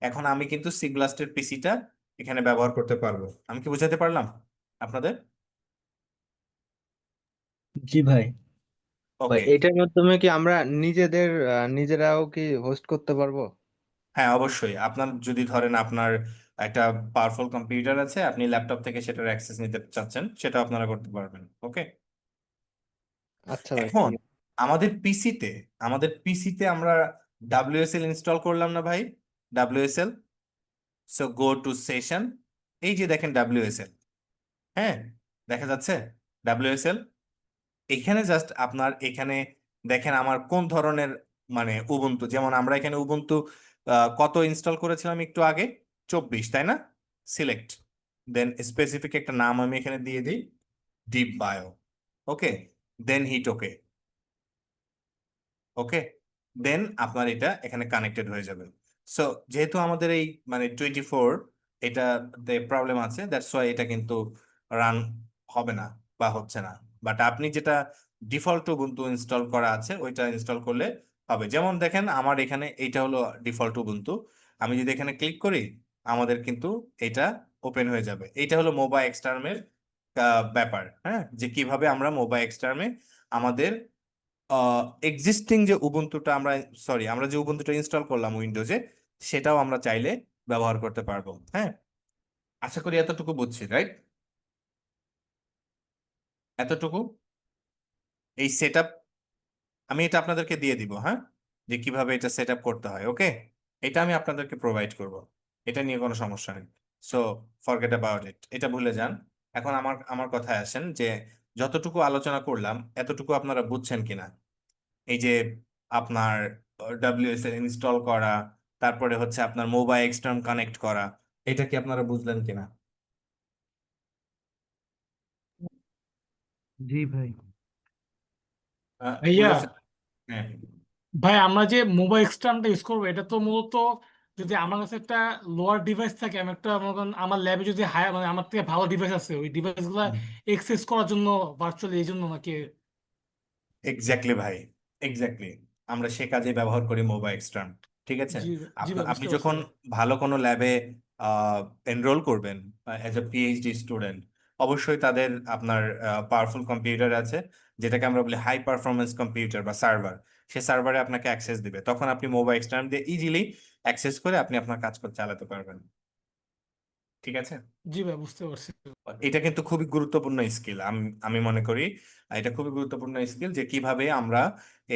এখন আমি কিন্তু সি ব্লাস্টের পিসিটা এখানে ব্যবহার করতে পারবো। আমি কি বুঝাতে পারলাম আপনাদের? জি ভাই। ভাই ওকে, এটার মাধ্যমে কি আমরা নিজেরাও কি হোস্ট করতে পারবো? হ্যাঁ অবশ্যই। আপনার যদি ধরেন আপনার একটা পাওয়ারফুল কম্পিউটার আছে, আপনি ল্যাপটপ থেকে সেটার অ্যাক্সেস নিতে চাচ্ছেন, সেটা আপনারা করতে পারবেন। ওকে, আচ্ছা ভাই, এখন ঠিক আছে। আমাদের পিসিতে আমরা ডাব্লিউএসএল ইনস্টল করলাম না ভাই? ডাব্লিউএসএল, সো গো টু সেশন, এই যে দেখেন ডাব্লিউএসএল, হ্যাঁ, দেখা যাচ্ছে ডাব্লিউএসএল। এখানে জাস্ট আপনার এখানে দেখেন আমার কোন ধরনের উবুন্টু, যেমন আমরা এখানে উবুন্টু কত ইনস্টল করেছিলাম একটু আগে, 24, তাই না? সিলেক্ট, দেন স্পেসিফিক একটা নাম আমি এখানে দিয়ে দিই, ডিপ বায়ো। ওকে, দেন হিট ওকে। ওকে, দেন আপনার এটা এখানে কানেক্টেড হয়ে যাবে। সো যেহেতু আমাদের এই 24 এটাতে প্রবলেম আছে, দ্যাটস ওয়াই এটা কিন্তু রান হবে না বা হচ্ছে না। বাট আপনি যেটা ডিফল্ট উবুন্টু ইনস্টল করা আছে ওইটা ইনস্টল করলে হবে। যেমন দেখেন আমার এখানে এইটা হলো ডিফল্ট উবুন্টু, আমি যদি এখানে ক্লিক করি আমাদের কিন্তু এটা ওপেন হয়ে যাবে। এইটা হলো মোবাইল এক্সটার্মের ব্যাপার, হ্যাঁ, যে কিভাবে আমরা মোবাইল এক্সটার্মে আমাদের এক্সিস্টিং যে উবুন্টুটা আমরা যে উবুন্টুটা ইনস্টল করলাম উইন্ডোজে, সেটাও আমরা চাইলে ব্যবহার করতে পারবো। হ্যাঁ, আশা করি এতটুকু বুঝছি, রাইট? এতটুকু এই সেটআপ আমি এটা আপনাদেরকে দিয়ে দিব, হ্যাঁ, যে কিভাবে এটা সেটআপ করতে হয়। ওকে, এটা আমি আপনাদেরকে প্রোভাইড করব, এটা নিয়ে কোনো সমস্যা নেই। সো ফরগেট অ্যাবাউট ইট, এটা ভুলে যান। এখন আমার আমার কথায় আসেন যে যতটুকু আলোচনা করলাম এতটুকু আপনারা বুঝছেন কিনা। এই যে আপনার ডাব্লিউএসএল ইনস্টল করা, তারপরে হচ্ছে আপনার মোবাইল এক্সটার্ন কানেক্ট করা, এটা কি আপনারা বুঝলেন কিনা? জি ভাই। ভাইয়া, বুঝেছেন? হ্যাঁ, ভাই আমরা যে মোবাইল এক্সটার্মটা ইউজ করবো এটা তো মূলত যদি আমার কাছে একটা লোয়ার ডিভাইস থাকে, আমি একটা মনে করেন আমার ল্যাবে যদি হায়ার আমার থেকে ভালো ডিভাইস আছে, ওই ডিভাইস গুলা এক্সেস করার জন্য ভার্চুয়ালি, এই জন্য নাকি? এক্স্যাক্টলি ভাই, এক্স্যাক্টলি। আমরা সে কাজে ব্যবহার করি মোবাইল এক্সটার্ন। ঠিক আছে, জি, জি ভাই, আপনি বুঝতে পারছি যখন ভাই। ভালো কোনো ল্যাবে এনরোল করবেন অ্যাজ এ পিএইচডি স্টুডেন্ট, অবশ্যই তাদের আপনার পাওয়ারফুল কম্পিউটার আছে, যেটাকে আমরা বলি হাই পারফরমেন্স কম্পিউটার বা সার্ভার। সে সার্ভারে আপনাকে অ্যাক্সেস দিবে, তখন আপনি মোবাইল এক্সটার্ন দিয়ে ইজিলি অ্যাক্সেস করে আপনি আপনার কাজ চালাতে পারবেন। ঠিক আছে? জি ভাই, বুঝতে পারছি। এটা কিন্তু খুবই গুরুত্বপূর্ণ স্কিল, আমি আমি মনে করি এটা খুবই গুরুত্বপূর্ণ স্কিল, যে কিভাবে আমরা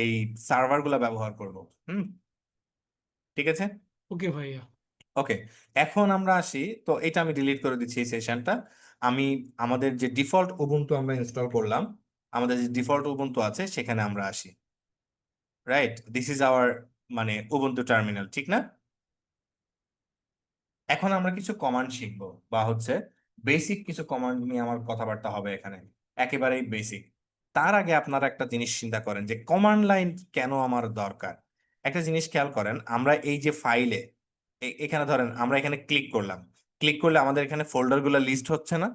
এই সার্ভার গুলা ব্যবহার করব। হুম, ঠিক আছে। ওকে ভাইয়া। ওকে, এখন আমরা আসি, তো এটা আমি ডিলিট করে দিচ্ছি এই সেশনটা। আমি আমাদের যে ডিফল্ট উবুন্টু আমরা ইনস্টল করলাম, আমাদের যে ডিফল্ট উবুন্টু আছে সেখানে আমরা আসি। রাইট, দিস ইজ আওয়ার মানে উবুন্টু টার্মিনাল, ঠিক না? এখন আমরা কিছু কমান্ড শিখবো, বা হচ্ছে বেসিক কিছু কমান্ড নিয়ে আমার কথাবার্তা হবে এখানে, একেবারেই বেসিক। তার আগে আপনারা একটা জিনিস চিন্তা করেন যে কমান্ড লাইন কেন আমার দরকার। একটা জিনিস খেয়াল করেন, আমরা এই যে ফাইলে এখানে ধরেন আমরা এখানে ক্লিক করলাম, ক্লিক করলে আমাদের এখানে ফোল্ডারগুলো লিস্ট হচ্ছে না?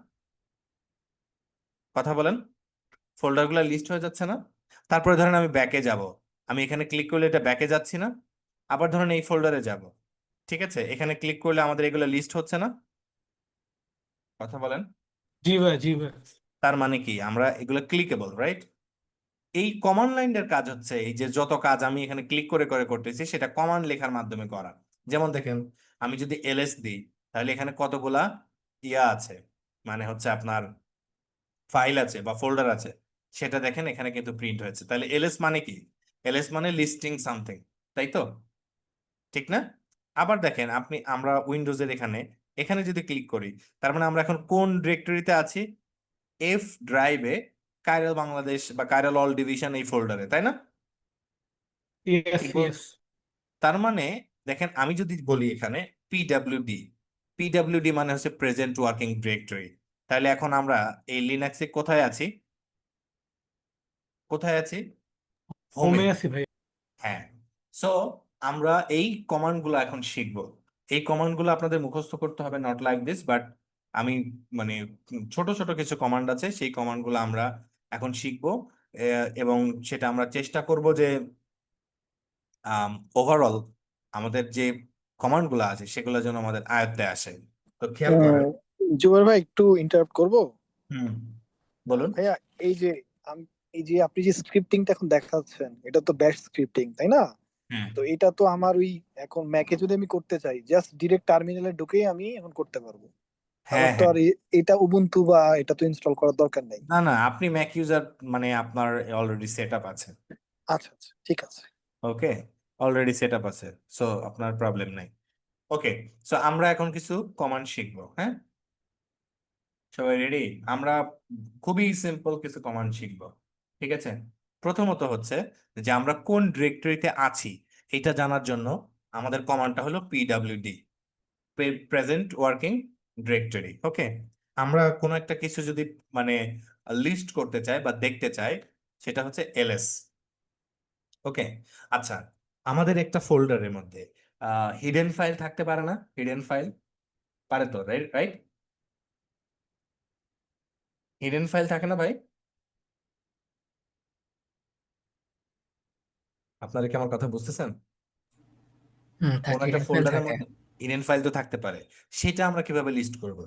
কথা বলেন, ফোল্ডারগুলো লিস্ট হয়ে যাচ্ছে না? তারপরে ধরেন আমি ব্যাকে যাব, আমি এখানে ক্লিক করলে এটা ব্যাকে যাচ্ছি না? আবার ধরেন এই ফোল্ডারে যাব, ঠিক আছে, এখানে ক্লিক করলে আমাদের এগুলো লিস্ট হচ্ছে না? কথা বলেন। জি ভাই, জি ভাই। তার মানে কি, আমরা এগুলো ক্লিকেবল, রাইট? এই কমান্ড লাইনের কাজ হচ্ছে এই যে যত কাজ আমি এখানে ক্লিক করে করে করতেছি সেটা কমান্ড লেখার মাধ্যমে করা। যেমন দেখেন, আমি যদি এলএস দিই, তাহলে এখানে কতগুলা ইয়া আছে, মানে হচ্ছে আপনার ফাইল আছে বা ফোল্ডার আছে, সেটা দেখেন এখানে কিন্তু প্রিন্ট হয়েছে। তাহলে এলএস মানে কি? এলএস মানে লিস্টিং সামথিং, তাই তো? ঠিক না? আবার দেখেন আপনি, আমরা উইন্ডোজের এখানে এখানে যদি ক্লিক করি, তার মানে আমরা এখন কোন ডিরেক্টরিতে আছি? এফ ড্রাইভে, কাইরাল বাংলাদেশ বা কাইরাল অল ডিভিশন এই ফোল্ডারে, তাই না? ইয়েস, ঠিক বল- ইয়েস। তার মানে দেখেন, আমি যদি বলি এখানে পিডাব্লিউডি, পিডাব্লিউডি মানে হচ্ছে প্রেজেন্ট ওয়ার্কিং ডিরেক্টরি। তাহলে এখন আমরা এই লিনাক্সে কোথায় আছি? কোথায় আছি? হোমে। হোমে আছি ভাই। হ্যাঁ। সো আমরা এই কমান্ড গুলো এখন শিখবো। এই কমান্ড গুলো আপনাদের মুখস্থ করতে হবে, নট লাইক দিস, বাট আমি মানে ছোট ছোট কিছু কমান্ড আছে, সেই কমান্ড গুলো আমরা এখন শিখবো। এবং সেটা আমরা চেষ্টা করব যে ওভারঅল আমাদের যে কমান্ড গুলো আছে সেগুলো যেন আমাদের আয়ত্তে আসে। তো খেয়াল করেন। জুবার ভাই, একটু ইন্টারাপ্ট করব? হুম, বলুন। ভাইয়া, এই যে এই যে আপনি যে স্ক্রিপ্টিংটা এখন দেখাচ্ছেন, এটা তো ব্যাশ স্ক্রিপ্টিং, তাই না? হ্যাঁ, তো এটা তো আমার ওই এখন ম্যাকে যদি আমি করতে চাই, জাস্ট ডিরেক্ট টার্মিনালে ঢুকেই আমি এখন করতে পারবো। আমার হ্যাঁ, তো হ্যাঁ। আর এটা উবুন্টু বা এটা তো ইনস্টল করার দরকার নেই। না না, আপনি ম্যাক ইউজার, মানে আপনার অলরেডি সেট আপ আছে। আচ্ছা আচ্ছা, ঠিক আছে। ওকে, অলরেডি সেট আপ আছে, সো আপনার প্রবলেম নাই। ওকে, সো আমরা এখন কিছু কমান্ড শিখবো, হ্যাঁ? সবাই রেডি? আমরা খুবই সিম্পল কিছু কমান্ড শিখবো, ঠিক আছে? প্রথমত হচ্ছে যে আমরা কোন ডিরেক্টরিতে আছি এটা জানার জন্য আমাদের কমান্ডটা হলো পিডাব্লিউডি, প্রেজেন্ট ওয়ার্কিং ডিরেক্টরি। ওকে, আমরা কোনো একটা কিছু যদি মানে লিস্ট করতে চাই বা দেখতে চাই, সেটা হচ্ছে এলএস। ওকে, আচ্ছা, আমাদের একটা ফোল্ডারের মধ্যে হিডেন ফাইল থাকতে পারে না? হিডেন ফাইল পারে তো, রাইট? রাইট, হিডেন ফাইল থাকে না ভাই? আপনারা কি আমার কথা বুঝতেছেন? কোন থাকে, একটা হিডেন ফাইল ফোল্ডারের থাকে। মধ্যে হিডেন ফাইল তো থাকতে পারে। সেটা আমরা কিভাবে লিস্ট করব?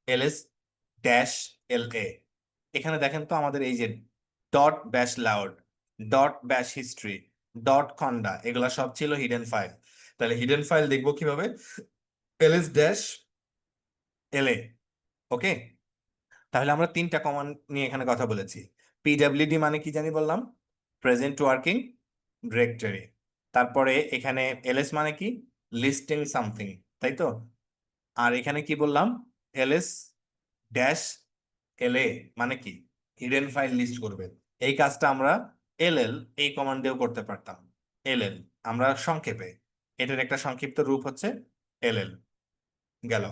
এলএস ড্যাশ এল এ, এখানে দেখেন তো আমাদের এই যে ডট ব্যাশ লাউড, ডট ব্যাশ হিস্ট্রি, ডট খন্ডা, এগুলা সব ছিল হিডেন ফাইল। তাহলে হিডেন ফাইল দেখবো কিভাবে? এলএস ড্যাশ এল এ। ওকে, তাহলে আমরা তিনটা কমান্ড নিয়ে এখানে কথা বলেছি। পিডাব্লিউডি মানে কি জানি বললাম? Present working directory. তারপরে এখানে এলএস মানে কি? লিস্টিং সামথিং, তাই তো? আর এখানে কি বললাম? এলএস ড্যাশ এলএ মানে কি? হিডেন ফাইল লিস্ট করবে। এই কাজটা আমরা এলএল এই কমান্ডেও করতে পারতাম। এলএল আমরা সংক্ষেপে, এটার একটা সংক্ষিপ্ত রূপ হচ্ছে এলএল। গেল।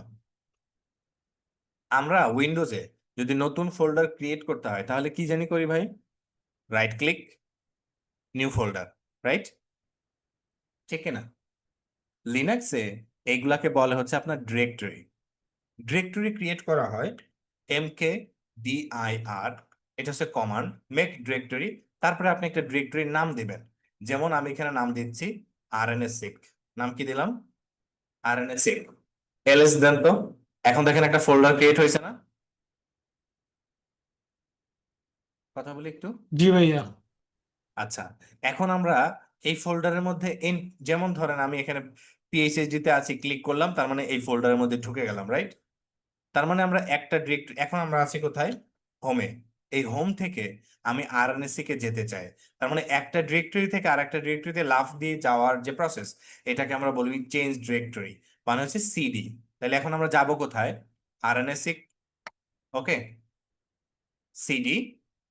আমরা উইন্ডোজে যদি নতুন ফোল্ডার ক্রিয়েট করতে হয় তাহলে কি জানি করি ভাই? Right click, new folder, right? ঠিক না? লিনাক্সে এইগুলাকে বলে হচ্ছে আপনার ডিরেক্টরি। ডিরেক্টরি ক্রিয়েট করা হয় এমকে ডিআইআর, এটা হচ্ছে কমান্ড, মেক ডিরেক্টরি। তারপরে আপনি একটা ডিরেক্টরির নাম দিবেন। যেমন আমি এখানে নাম দিচ্ছি আরএনএসিক। নাম কি দিলাম? আরএনএসিক। এলএস দেন তো। এখন দেখেন একটা ফোল্ডার ক্রিয়েট হয়েছে না? কথা বলি একটু। জি ভাইয়া। আচ্ছা, এখন আমরা এই ফোল্ডারের মধ্যে যেমন ধরেন আমি এখানে পিএইচডি তে আছি, ক্লিক করলাম, তার মানে এই ফোল্ডারের মধ্যে ঢুকে গেলাম, রাইট? তার মানে আমরা একটা ডিরেক্টরি, এখন আমরা আছি কোথায়? হোমে। এই হোম থেকে আমি আরএনএসসি কে যেতে চাই, তার মানে একটা ডিরেক্টরি থেকে আরেকটা ডিরেক্টরিতে লাফ দিয়ে যাওয়ার যে প্রসেস, এটাকে আমরা বলি চেঞ্জ ডিরেক্টরি, মানে হচ্ছে সিডি। তাহলে এখন আমরা যাব কোথায়? আরএনএসসি, ওকে, সিডি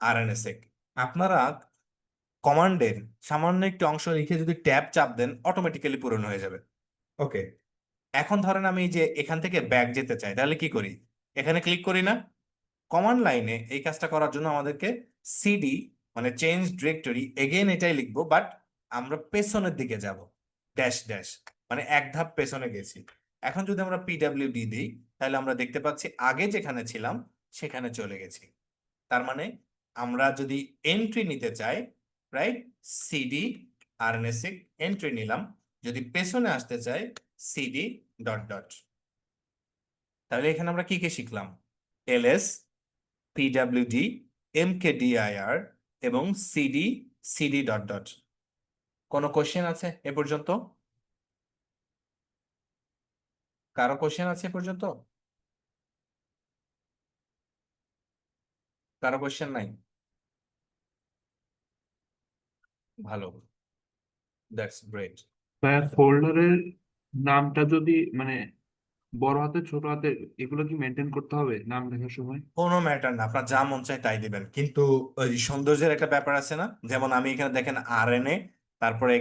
আরএনএসসি। আপনারা কমান্ডের সামান্য একটু অংশ লিখে যদি ট্যাব চাপ দেন, অটোমেটিক্যালি পূরণ হয়ে যাবে। ওকে, এখন ধরেন আমি যে এখান থেকে ব্যাক যেতে চাই, তাহলে কি করি? এখানে ক্লিক করি না? কমান্ড লাইনে এই কাজটা করার জন্য আমাদেরকে সিডি মানে চেঞ্জ ডিরেক্টরি এগেইন এটাই লিখবো, বাট আমরা পেছনের দিকে যাব, ড্যাশ ড্যাশ, মানে এক ধাপ পেছনে গেছি। এখন যদি আমরা পিডব্লিউডি দিই, তাহলে আমরা দেখতে পাচ্ছি আগে যেখানে ছিলাম সেখানে চলে গেছি। তার মানে আমরা যদি এন্ট্রি নিতে চাই, রাইট, সিডি আরএনএসসি এন্ট্রি নিলাম, যদি পেছনে আসতে চাই সিডি ডট ডট। তাহলে এখানে আমরা কি কি শিখলাম? এলএস, পিডব্লিউডি, এমকেডিআইআর এবং সিডি, সিডি ডট ডট। কোনো কোশ্চেন আছে এ পর্যন্ত? কারো কোশ্চেন আছে এ পর্যন্ত? কারো কোশ্চেন নাই? ভালো, দ্যাটস গ্রেট। ভাইয়া ফোল্ডারের নামটা যদি মানে বড় হাতের ছোট হাতের এগুলো কি মেনটেন করতে হবে নাম লেখার সময়? কোনো ম্যাটার না, আপনার যা মন চায় তাই দিবেন, কিন্তু ওই সৌন্দর্যের একটা ব্যাপার আছে না? যেমন আমি এখানে দেখেন আরএনএ, তারপরে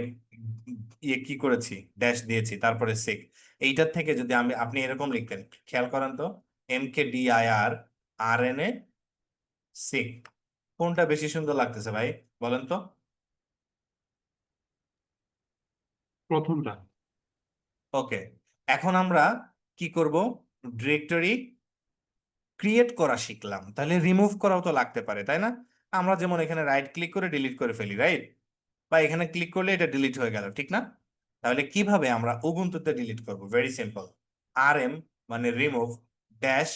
ইয়ে কি করেছি, ড্যাশ দিয়েছি, তারপরে সিক। এইটার থেকে যদি আপনি এরকম লিখতেন, খেয়াল করেন তো, এমকেডিআইআর আরএনএ সিক, কোনটা বেশি সুন্দর লাগতেছে ভাই বলেন তো? প্রথমটা। ওকে, এখন আমরা কি করব? ডিরেক্টরি ক্রিয়েট করা শিখলাম, তাহলে রিমুভ করাও তো লাগতে পারে, তাই না? আমরা যেমন এখানে রাইট ক্লিক করে ডিলিট করে ফেলি, রাইট? বা এখানে ক্লিক করলে এটা ডিলিট হয়ে গেল, ঠিক না? তাহলে কিভাবে আমরা উবুন্টুতে ডিলিট করব? ভেরি সিম্পল, আরএম মানে রিমুভ ড্যাশ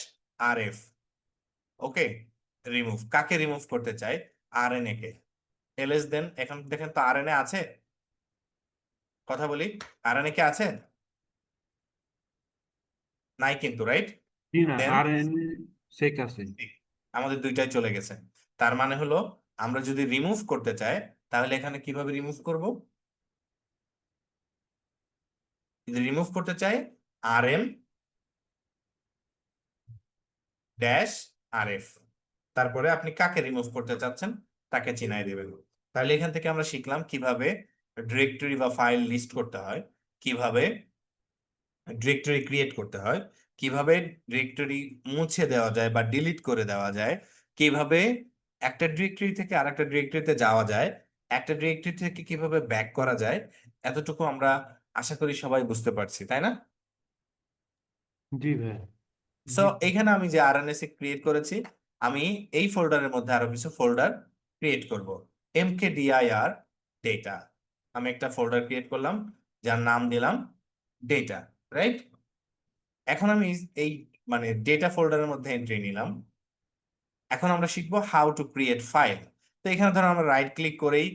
আরএফ। ওকে, রিমুভ কাকে রিমুভ করতে চাই? আরএনএ কে। এলএস দেন, এখন দেখেন তো আরএনএ আছে? কথা বলি, আরএনএ কে আছে? নাই কিন্তু, রাইট? জি না, দেন আর এন সেক আছে। আমাদের দুইটাই চলে গেছে। তার মানে হলো আমরা যদি রিমুভ করতে চাই, তাহলে এখানে কিভাবে রিমুভ করব? যদি রিমুভ করতে চাই, আরএম ড্যাশ আরএফ, তারপরে আপনি কাকে রিমুভ করতে চাচ্ছেন তাকে চিনাই দেবেন। তাহলে এখান থেকে আমরা শিখলাম কিভাবে ডিরেক্টরি বা ফাইল লিস্ট করতে হয়, কিভাবে ডিরেক্টরি ক্রিয়েট করতে হয়, কিভাবে ডিরেক্টরি মুছে দেওয়া যায় বা ডিলিট করে দেওয়া যায়, কিভাবে একটা ডিরেক্টরি থেকে আরেকটা ডিরেক্টরিতে যাওয়া যায়, একটা ডিরেক্টরি থেকে কিভাবে ব্যাক করা যায়। এতটুকু আমরা আশা করি সবাই বুঝতে পারছি, তাই না? জি ভাইয়া। সো এখানে আমি যে আরএনএসি ক্রিয়েট করেছি, আমি এই ফোল্ডারের মধ্যে আরো কিছু ফোল্ডার ক্রিয়েট করব। এমকেডিআইআর ডেটা, আমি একটা ফোল্ডার ক্রিয়েট করলাম যার নাম দিলাম ডেটা, রাইট? এখন আমি এই মানে ডেটা ফোল্ডারের মধ্যে এন্ট্রি নিলাম। এখন আমরা শিখবো হাউ টু ক্রিয়েট ফাইল। তো এখানে ধরো আমরা রাইট ক্লিক করেই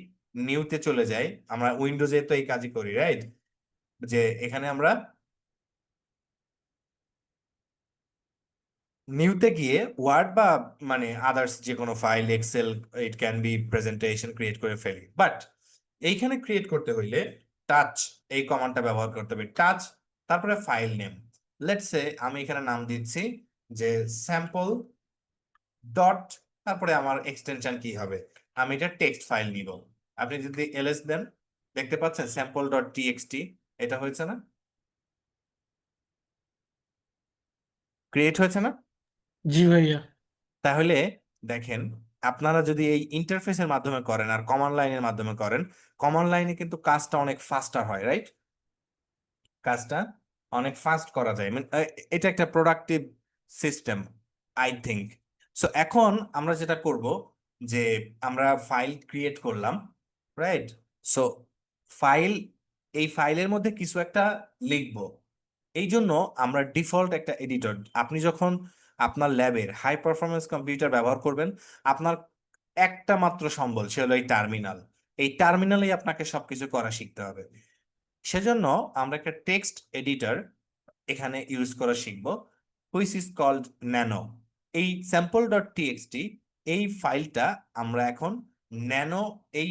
নিউতে চলে যাই, আমরা উইন্ডোজে তো এই কাজই করি, রাইট? যে এখানে আমরা নিউতে গিয়ে ওয়ার্ড বা মানে আদার্স যে কোনো file, Excel, it can be presentation create করে ফেলি, বাট এইখানে ক্রিয়েট করতে হইলে টাচ এই কমান্ডটা ব্যবহার করতে হবে, টাচ, তারপরে ফাইল নেম। লেটস সে আমি এখানে নাম দিচ্ছি যে স্যাম্পল ডট, তারপরে আমার এক্সটেনশন কি হবে, আমি এটা টেক্সট ফাইল নিব। আপনি যদি এলএস দেন, দেখতে পাচ্ছেন স্যাম্পল ডট টিএক্সটি, এটা হয়েছে না? ক্রিয়েট হয়েছে না? জি ভাইয়া। তাহলে দেখেন, আপনারা যদি এই ইন্টারফেসের মাধ্যমে করেন আর কমান্ড লাইনের মাধ্যমে করেন, কমান্ড লাইনে কিন্তু কাজটা অনেক ফাস্টার হয়, রাইট? কাজটা অনেক ফাস্ট করা যায়, এটা একটা productive system, I think. So এখন আমরা যেটা করব, যে আমরা ফাইল ক্রিয়েট করলাম, রাইট? সো ফাইল, এই ফাইলের মধ্যে কিছু একটা লিখবো, এই জন্য আমরা ডিফল্ট একটা এডিটর, আপনি যখন আপনার ল্যাবের হাই পারফরমেন্স কম্পিউটার ব্যবহার করবেন, আপনার একটা মাত্র সম্বল, সে হলো এই টার্মিনাল। এই টার্মিনালেই আপনাকে সবকিছু করা শিখতে হবে। সেজন্য আমরা একটা টেক্সট এডিটর এখানে ইউজ করা শিখব, হুইচ ইজ কল্ড ন্যানো। এই sample.txt এই ফাইলটা আমরা এখন ন্যানো এই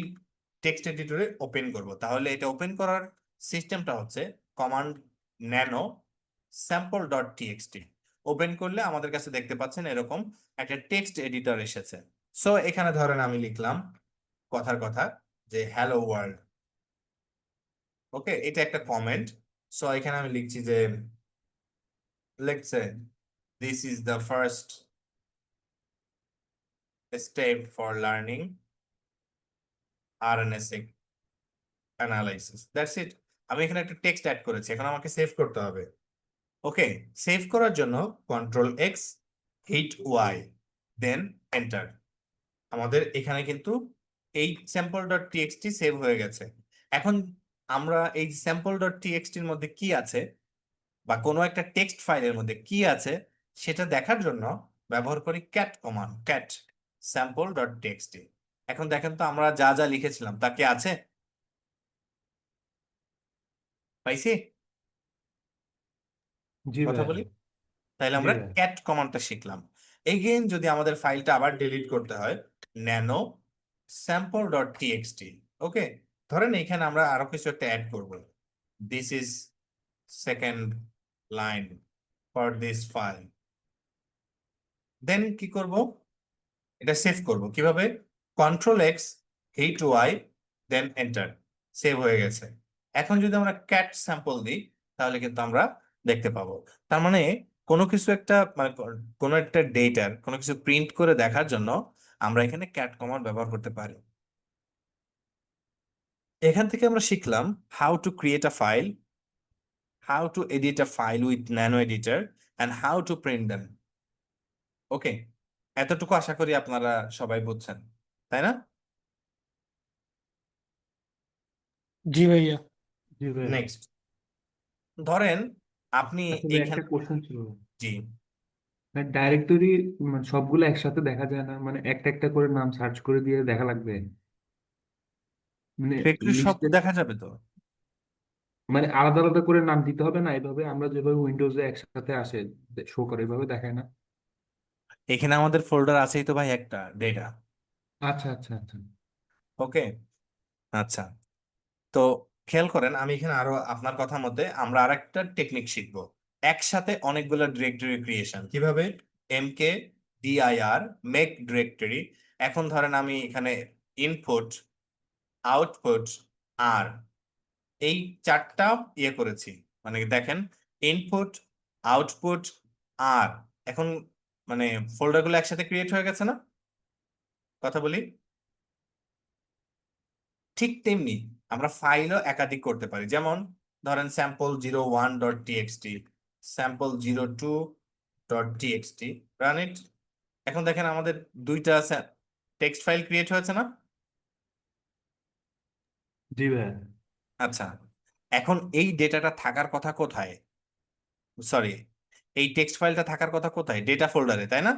টেক্সট এডিটরে ওপেন করব। তাহলে এটা ওপেন করার সিস্টেমটা হচ্ছে কমান্ড ন্যানো sample.txt। ওপেন করলে আমাদের কাছে দেখতে পাচ্ছেন এরকম একটা টেক্সট এডিটর এসেছে। সো এখানে ধরেন আমি লিখলাম কথার কথা যে হ্যালো ওয়ার্ল্ড। ওকে, এটা একটা কমেন্ট। সো এখানে আমি লিখছি যে let's say this is the first step for learning RNA analysis. That's it. আমি এখানে একটা টেক্সট অ্যাড করেছি, এখন আমাকে সেভ করতে হবে। ওকে, সেভ করার জন্য control X, hit Y, then enter. আমাদের এখানে কিন্তু এই sample.txt সেভ হয়ে গেছে। এখন আমরা এই sample.txt এর মধ্যে কি আছে বা কোনো একটা টেক্সট ফাইলের মধ্যে কি আছে সেটা দেখার জন্য ব্যবহার করি ক্যাট কমান্ড, ক্যাট sample.txt। এখন দেখেন তো আমরা যা যা লিখেছিলাম তা কি আছে, পাইছি? জি কথা ভাইয়া। বলি, তাহলে জি আমরা ভাইয়া। ক্যাট কমান্ডটা শিখলাম। এগেইন যদি আমাদের ফাইলটা আবার ডিলিট করতে হয়, ন্যানো sample.txt। ওকে, ধরেন এখানে আমরা আরো কিছু একটা অ্যাড করব, this is second line for this file. Then কি করব, এটা সেভ করব কিভাবে, control X, hit Y, then enter. Save হয়ে গেছে। এখন যদি আমরা ক্যাট স্যাম্পল দিই তাহলে কিন্তু আমরা দেখতে পাবো। তার মানে কোনো কিছু একটা মানে কোনো একটা ডেটার কোনো কিছু প্রিন্ট করে দেখার জন্য আমরা এখানে ক্যাট কমান্ড ব্যবহার করতে পারি। এখান থেকে আমরা শিখলাম how to create a file, how to edit a file with nano editor, and how to print them. Okay, এতটুকু আশা করি আপনারা সবাই বুঝছেন, তাই না? জি ভাইয়া। জি ভাইয়া। নেক্সট, ধরেন আপনি আচ্ছা ভাই, এইখান, একটা কোশ্চেন ছিল। জি, ডাইরেক্টরি মানে সবগুলো একসাথে দেখা যায় না, মানে একটা একটা করে নাম সার্চ করে দিয়ে দেখা লাগবে, মানে ডিরেক্টরি সব লিস্টে, দেখা যাবে তো? মানে আলাদা আলাদা করে নাম দিতে হবে না? এইভাবে আমরা যেভাবে উইন্ডোজে একসাথে আসে শো করে, এভাবে দেখায় না? এখানে আমাদের ফোল্ডার আছেই তো ভাই একটা ডেটা। আচ্ছা আচ্ছা আচ্ছা। ওকে, আচ্ছা, তো খেয়াল করেন আমি এখানে আরো আপনার কথা মতে আমরা আরেকটা টেকনিক শিখবো, একসাথে অনেকগুলো ডিরেক্টরি ক্রিয়েশন কিভাবে, এমকে ডিআইআর মেক ডিরেক্টরি। এখন ধরেন আমি এখানে ইনপুট, আউটপুট আর এই চারটা ইয়ে করেছি, মানে দেখেন ইনপুট, আউটপুট আর, এখন মানে ফোল্ডারগুলো একসাথে ক্রিয়েট হয়ে গেছে না? কথা বলি, ঠিক তেমনি আমরা ফাইলও একাধিক করতে পারি। যেমন ধরেন sample01.txt, sample02.txt, রান ইট। এখন দেখেন আমাদের দুইটা টেক্সট ফাইল ক্রিয়েট হয়েছে না? জি ভাইয়া। আচ্ছা, এখন এই ডেটাটা থাকার কথা কোথায়, সরি এই টেক্সট ফাইলটা থাকার কথা কোথায়, ডেটা ফোল্ডারে, তাই না?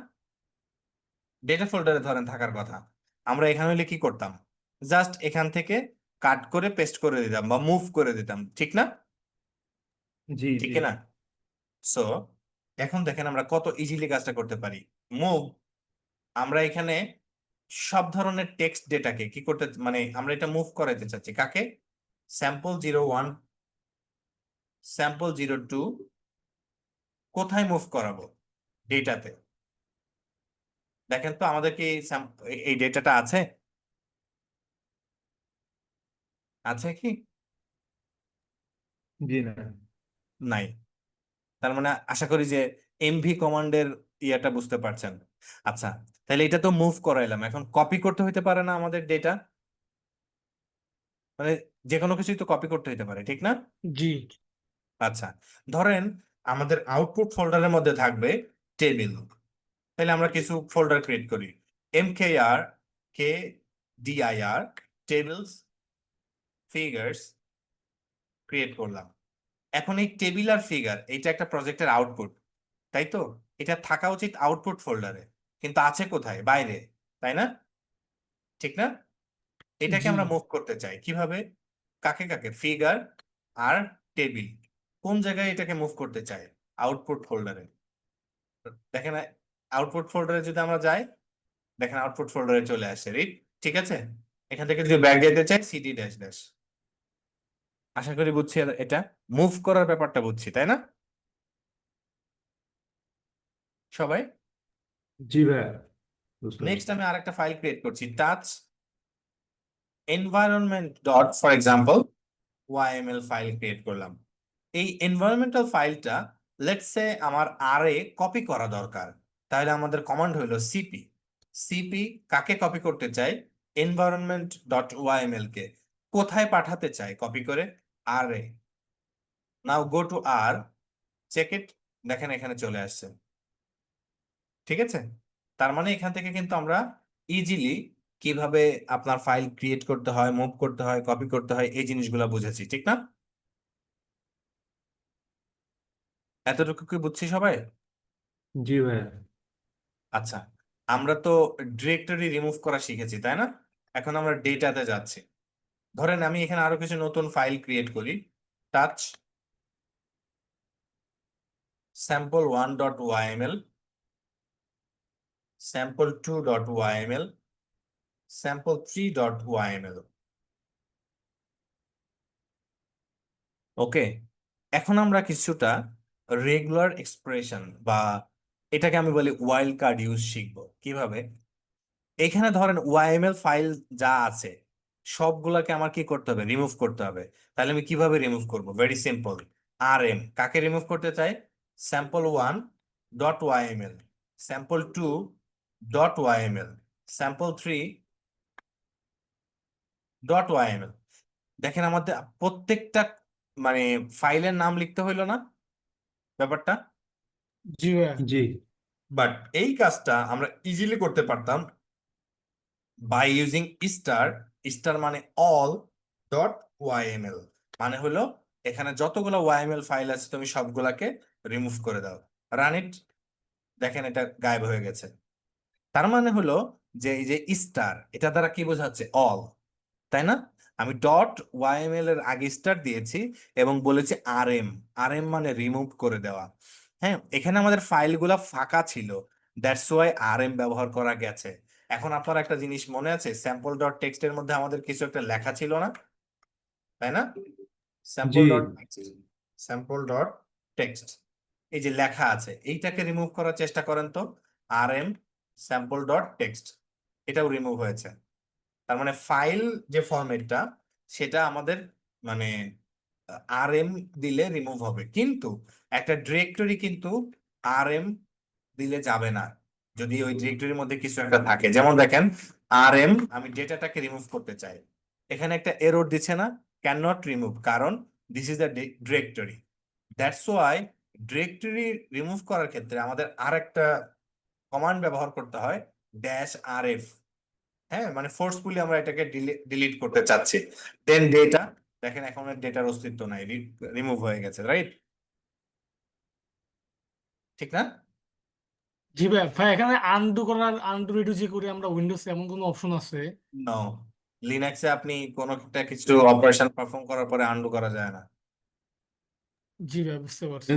ডেটা ফোল্ডারে ধরেন থাকার কথা, আমরা এখানে হলে কি করতাম, জাস্ট এখান থেকে কাট করে পেস্ট করে দিতাম বা মুভ করে দিতাম, ঠিক না? জি ঠিক জি। না? সো এখন দেখেন আমরা কত ইজিলি কাজটা করতে পারি। মুভ, আমরা এখানে সব ধরনের টেক্সট ডেটাকে কি করতে, মানে আমরা এটা মুভ করাইতে চাচ্ছি কাকে, sample01, sample02 কোথায় মুভ করাবো, ডেটাতে। দেখেন তো আমাদের কি এই ডেটাটা আছে, আছে কি? জি না। নাই। তার মানে আশা করি যে এমভি কমান্ডের ইয়াটা বুঝতে পারছেন। আচ্ছা, তাহলে এটা তো মুভ করাইলাম, এখন কপি করতে হইতে পারে না আমাদের ডেটা, মানে যে কোনো কিছুই তো কপি করতে হইতে পারে, ঠিক না? জি। আচ্ছা, ধরেন আমাদের আউটপুট ফোল্ডারের মধ্যে থাকবে টেবিল, তাহলে আমরা কিছু ফোল্ডার ক্রিয়েট করি, mkr কে dir টেবিলস ফিগার্স ক্রিয়েট করলাম। এখন এই টেবিল আর ফিগার এটা একটা প্রজেক্টের আউটপুট, তাই তো? এটা থাকা উচিত আউটপুট ফোল্ডারে, কিন্তু আছে কোথায়, বাইরে, তাই না? ঠিক না? এটাকে জি আমরা মুভ করতে চাই কিভাবে, কাকে কাকে, ফিগার আর টেবিল, কোন জায়গায় এটাকে মুভ করতে চাই, আউটপুট ফোল্ডারে। দেখেন আউটপুট ফোল্ডারে যদি আমরা যাই, দেখেন আউটপুট ফোল্ডারে চলে আসছে, রিড। ঠিক আছে, এখান থেকে যদি ব্যাক যেতে চাই সিডি ড্যাশ ড্যাশ। আশা করি বুঝছি, এটা মুভ করার ব্যাপারটা বুঝছি, তাই না সবাই? জি ভাইয়া, বুঝতে নেক্সট পারছি। আমি আরেকটা ফাইল ক্রিয়েট করছি, touch environment dot for example YML file create করলাম। এই এনভায়রনমেন্টাল ফাইলটা লেটস সে আমার আর এ কপি করা দরকার, তাহলে আমাদের কমান্ড হলো সিপি। সিপি কাকে কপি করতে চাই, এনভায়রনমেন্ট ডট ওয়াইএমএল কে কোথায় পাঠাতে চাই কপি করে, আর এ। নাও go to R, check it, দেখেন এখানে চলে আসছে। ঠিক আছে, তার মানে এখান থেকে কিন্তু আমরা ইজিলি কিভাবে আপনার ফাইল ক্রিয়েট করতে হয়, মুভ করতে হয়, কপি করতে হয়, এই জিনিসগুলো বুঝেছি, ঠিক না? এতটুকু কি বুঝছি সবাই? জি ভাইয়া। আচ্ছা, আমরা তো ডিরেক্টরি রিমুভ করা শিখেছি, তাই না? এখন আমরা ডেটাতে যাচ্ছি। ধরেন আমি এখানে আরো কিছু নতুন ফাইল ক্রিয়েট করি, টাচ sample1.yml, sample2.yml, sample3.yml। ওকে, এখন আমরা কিছুটা রেগুলার এক্সপ্রেশন বা এটাকে আমি বলি ওয়াইল্ড কার্ড ইউজ শিখবো কিভাবে। এখানে ধরেন ওয়াইএমএল ফাইল যা আছে সবগুলাকে আমার কি করতে হবে, রিমুভ করতে হবে। তাহলে আমি কিভাবে রিমুভ করব, ভেরি সিম্পল। আর এম কাকে রিমুভ করতে চাই, sample1.yml, sample2.yml, sample3.yml। দেখেন আমাদের প্রত্যেকটা মানে ফাইলের নাম লিখতে হইলো না ব্যাপারটা, জি ভাইয়া। জি বাট এই কাজটা আমরা ইজিলি করতে পারতাম বাই ইউজিং স্টার। স্টার মানে অল ডট ওয়াইএমএল, মানে হলো এখানে যতগুলো ওয়াইএমএল ফাইল আছে তুমি সবগুলাকে রিমুভ করে দাও, রান ইট, দেখেন এটা গায়েব হয়ে গেছে। তার মানে হলো যে এই যে স্টার, এটা দ্বারা কি বোঝাচ্ছে, অল, তাই না? আমি ডট ওয়াইএমএল এর আগে স্টার দিয়েছি এবং বলেছি আরএম। আরএম মানে রিমুভ করে দেওয়া। হ্যাঁ, এখানে আমাদের ফাইলগুলো ফাঁকা ছিল, দ্যাটস ওয়াই আরএম ব্যবহার করা গেছে। এখন আপনার একটা জিনিস মনে আছে, স্যাম্পল ডট টেক্সট এর মধ্যে আমাদের কিছু একটা লেখা ছিল না, তাই না? Sample G dot sample dot text, এই যে লেখা আছে এইটাকে রিমুভ করার চেষ্টা করেন তো, আরএম স্যাম্পল ডট টেক্সট, এটাও রিমুভ হয়েছে। তার মানে ফাইল যে ফরম্যাটটা সেটা আমাদের মানে আরএম দিলে রিমুভ হবে, কিন্তু একটা ডিরেক্টরি কিন্তু আরএম দিলে যাবে না যদি ওই ডিরেক্টরির মধ্যে কিছু একটা থাকে। যেমন দেখেন আরএম, আমি ডেটাটাকে রিমুভ করতে চাই, এখানে একটা এরর দিচ্ছে না, ক্যান নট রিমুভ, কারণ this is the directory. That's why directory remove করার ক্ষেত্রে আমাদের আর একটা কমান্ড ব্যবহার করতে হয়, ড্যাশ আরএফ। হ্যাঁ, মানে ফোর্সফুলি আমরা এটাকে ডিলিট করতে চাচ্ছি। দেন ডেটা, দেখেন এখন ডেটার অস্তিত্ব নাই, রিমুভ হয়ে গেছে, রাইট? ঠিক না? জি ভাইয়া, ভাই এখানে আনডু রিডু যে করি আমরা উইন্ডোজে, এমন কোনো অপশন আছে? নো, লিনাক্সে আপনি কোনো একটা কিছু অপারেশন পারফর্ম করার পরে আনডু করা যায় না। জি ভাইয়া, বুঝতে পারছি।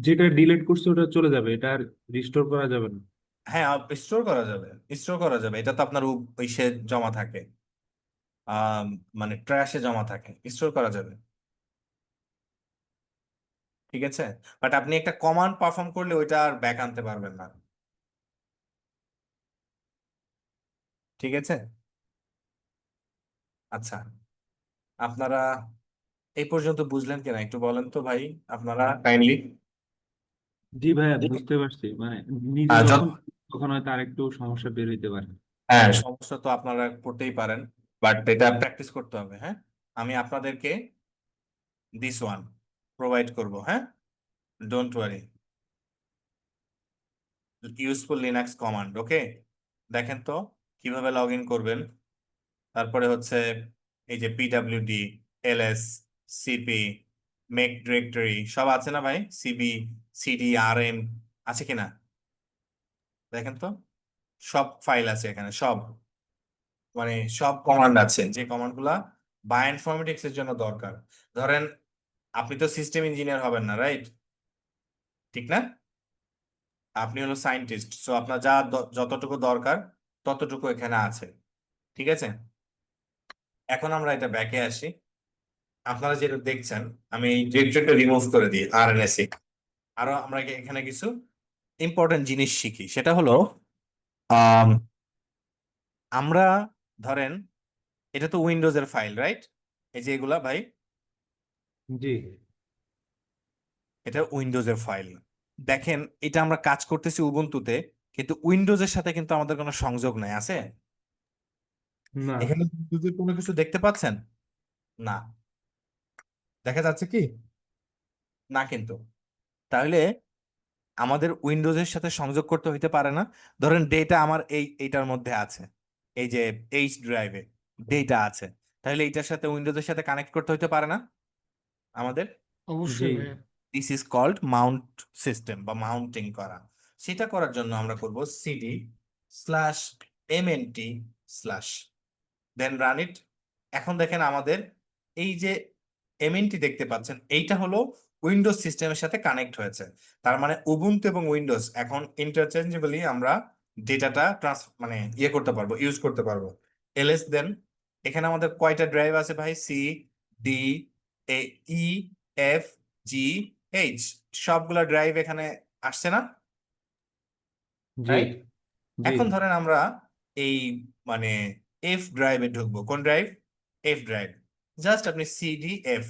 যেটা ডিলিট করছে ওটা চলে যাবে, এটা আর রিস্টোর করা যাবে না। হ্যাঁ, স্টোর করা যাবে, স্টোর করা যাবে, এটা তো আপনার ইসে জমা থাকে, আহ মানে ট্র্যাশে জমা থাকে, স্টোর করা যাবে। ঠিক আছে, বাট আপনি একটা কমান্ড পারফর্ম করলে ওইটা আর ব্যাক আনতে পারবেন না। ঠিক আছে, আচ্ছা, আপনারা এই পর্যন্ত বুঝলেন কিনা একটু বলেন তো ভাই, আপনারা কাইন্ডলি। জি ভাইয়া, বুঝতে পারছি। মানে নিজে যখন তখন হয়তো আরেকটু সমস্যা বের হইতে পারে। হ্যাঁ, সমস্যা তো আপনারা করতেই পারেন, বাট এটা প্র্যাকটিস করতে হবে। হ্যাঁ, আমি আপনাদেরকে দিস ওয়ান প্রোভাইড করব, হ্যাঁ, don't worry, useful Linux command. Okay, দেখেন তো কিভাবে লগ ইন করবেন। তারপরে হচ্ছে এই যে PWD, LS, CP, make directory সব আছে না ভাই, সিবি, সিডি, আরএম আছে কিনা দেখেন তো, সব ফাইল আছে এখানে সব। মানে সব কমান্ড আছে যে কমান্ড গুলা বায়োইনফরমেটিক্স এর জন্য দরকার। ধরেন আপনি তো সিস্টেম ইঞ্জিনিয়ার হবেন না, রাইট? ঠিক না? আপনি হলো সায়েন্টিস্ট, সো আপনার যা যতটুকু দরকার ততটুকু এখানে আছে। ঠিক আছে, এখন আমরা এটা ব্যাকে আসি। আপনারা যেটা দেখছেন, আমি এই ডিরেক্টরিটা রিমুভ করে দিই আরএনএসি। আরো আমরা এখানে কিছু ইম্পর্টেন্ট জিনিস শিখি, সেটা হলো আম, আমরা ধরেন এটা তো উইন্ডোজের ফাইল, রাইট? এই যে এগুলা ভাই, জি এটা উইন্ডোজের ফাইল। দেখেন এটা আমরা কাজ করতেছি উবুন্তুতে, কিন্তু উইন্ডোজের সাথে কিন্তু আমাদের কোনো সংযোগ নাই, আছে? না এখানে উইন্ডোজের কোনো কিছু দেখতে পাচ্ছেন? না। দেখা যাচ্ছে কি? না কিন্তু। তাহলে আমাদের উইন্ডোজের সাথে সংযোগ করতে হইতে পারে না। ধরেন ডেটা আমার এইটার মধ্যে আছে, এই যে এইচ ড্রাইভে ডেটা আছে, তাহলে এইটার সাথে উইন্ডোজের সাথে কানেক্ট করতে হইতে পারে না আমাদের? জি অবশ্যই ভাইয়া। This is called mount system বা মাউন্টিং করা। সেটা করার জন্য আমরা করব cd slash MNT slash then run it. এখন দেখেন আমাদের এই যে এমএনটি দেখতে পাচ্ছেন, এইটা হলো উইন্ডোজ সিস্টেমের সাথে কানেক্ট হয়েছে। তার মানে উবুন্টু এবং উইন্ডোজ এখন ইন্টারচেঞ্জেবলি আমরা ডেটাটা মানে করতে পারবো, ইউজ করতে পারবো। এলএস দেন এখানে আমাদের কয়টা ড্রাইভ আছে ভাই? সি, ডি, এ, ই, এফ, জি, এইচ, সবগুলা ড্রাইভ এখানে আসছে না, জি রাইট? জি এখন ধরেন আমরা এই মানে এফ ড্রাইভে ঢুকবো। কোন ড্রাইভ? F drive. জাস্ট আপনি সিডি এফ,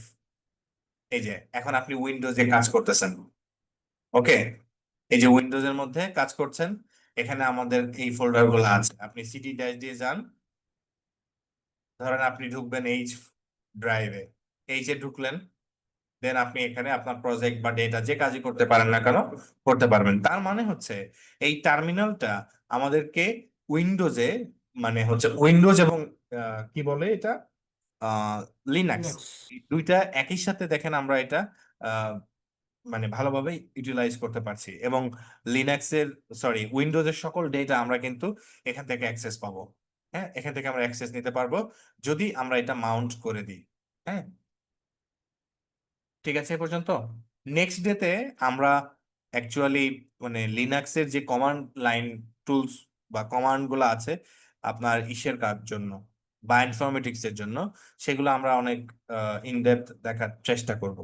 এই যে এখন আপনি উইন্ডোজে কাজ করতেছেন। ওকে, এই যে উইন্ডোজের মধ্যে কাজ করছেন, এখানে আমাদের এই ফোল্ডার গুলো আছে। আপনি সিডি ড্যাশ দিয়ে যান, ধরেন আপনি ঢুকবেন এইচ ড্রাইভে, এইচে ঢুকলেন, দেন আপনি এখানে আপনার প্রজেক্ট বা ডেটা যে কাজই করতে পারেন না কেন করতে পারবেন। তার মানে হচ্ছে এই টার্মিনালটা আমাদেরকে উইন্ডোজে, মানে হচ্ছে উইন্ডোজ এবং কি বলে এটা, লিনাক্স, Linux। দুইটা একই সাথে দেখেন আমরা এটা আহ, মানে ভালোভাবে ইউটিলাইজ করতে পারছি। এবং লিনাক্সের, সরি, উইন্ডোজের সকল ডেটা আমরা কিন্তু এখান থেকে অ্যাক্সেস পাবো। হ্যাঁ, এখান থেকে আমরা অ্যাক্সেস নিতে পারবো যদি আমরা এটা মাউন্ট করে দিই। হ্যাঁ, ঠিক আছে এ পর্যন্ত। নেক্সট ডেতে আমরা অ্যাকচুয়ালি মানে লিনাক্সের যে কমান্ড লাইন টুলস বা কমান্ড গুলো আছে আপনার ইসের কাজ জন্য বা ইনফরমেটিক্স এর জন্য, সেগুলো আমরা অনেক ইনডেপথ দেখার চেষ্টা করব।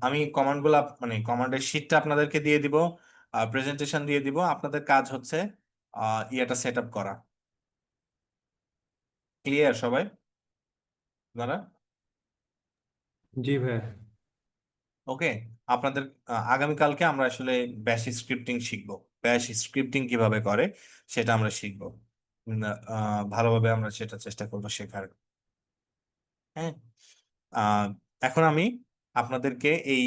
আমি কমান্ড গুলা মানে কমান্ডের শিটটা আপনাদেরকে দিয়ে দিব, প্রেজেন্টেশন দিয়ে দিব। আপনাদের কাজ হচ্ছে ইয়েটা সেট আপ করা। ক্লিয়ার সবাই আপনারা? জি ভাইয়া ওকে, আপনাদের আগামীকালকে আমরা আসলে ব্যাশ স্ক্রিপ্টিং শিখবো। ব্যাশ স্ক্রিপ্টিং কিভাবে করে সেটা আমরা শিখবো। ভালোভাবে আমরা সেটা চেষ্টা করবো শেখার। হ্যাঁ, আহ, এখন আমি আপনাদেরকে এই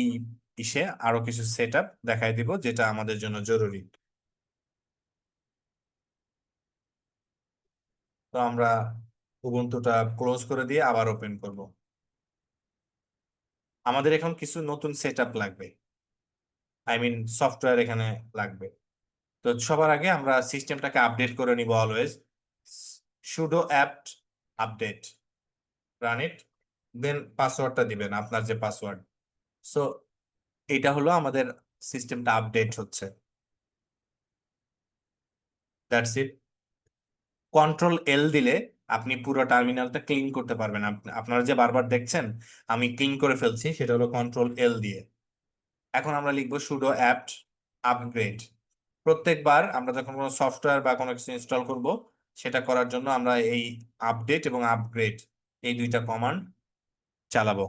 ইসে আরো কিছু সেট আপ দেখাই দিব যেটা আমাদের জন্য জরুরি। তো আমরা উবুন্টুটা ক্লোজ করে দিয়ে আবার ওপেন করব। আমাদের এখন কিছু নতুন সেট আপ লাগবে, আই মিন সফটওয়্যার এখানে লাগবে। তো সবার আগে আমরা সিস্টেমটাকে আপডেট করে নিব always. Sudo apt update, run it, then পাসওয়ার্ডটা দিবেন আপনার যে পাসওয়ার্ড। সো এটা হলো আমাদের সিস্টেমটা আপডেট হচ্ছে, দ্যাটস ইট। কন্ট্রোল এল দিলে আপনি পুরো টার্মিনালটা ক্লিন করতে পারবেন। আপনারা যে বারবার দেখছেন আমি ক্লিন করে ফেলছি, সেটা হলো কন্ট্রোল এল দিয়ে। এখন আমরা লিখবো সুডো apt আপগ্রেড। প্রত্যেকবার আমরা যখন কোনো সফটওয়্যার বা কোনো কিছু ইনস্টল করব, সেটা করার জন্য আমরা এই আপডেট এবং আপগ্রেড এই দুইটা কমান্ড চালাবো।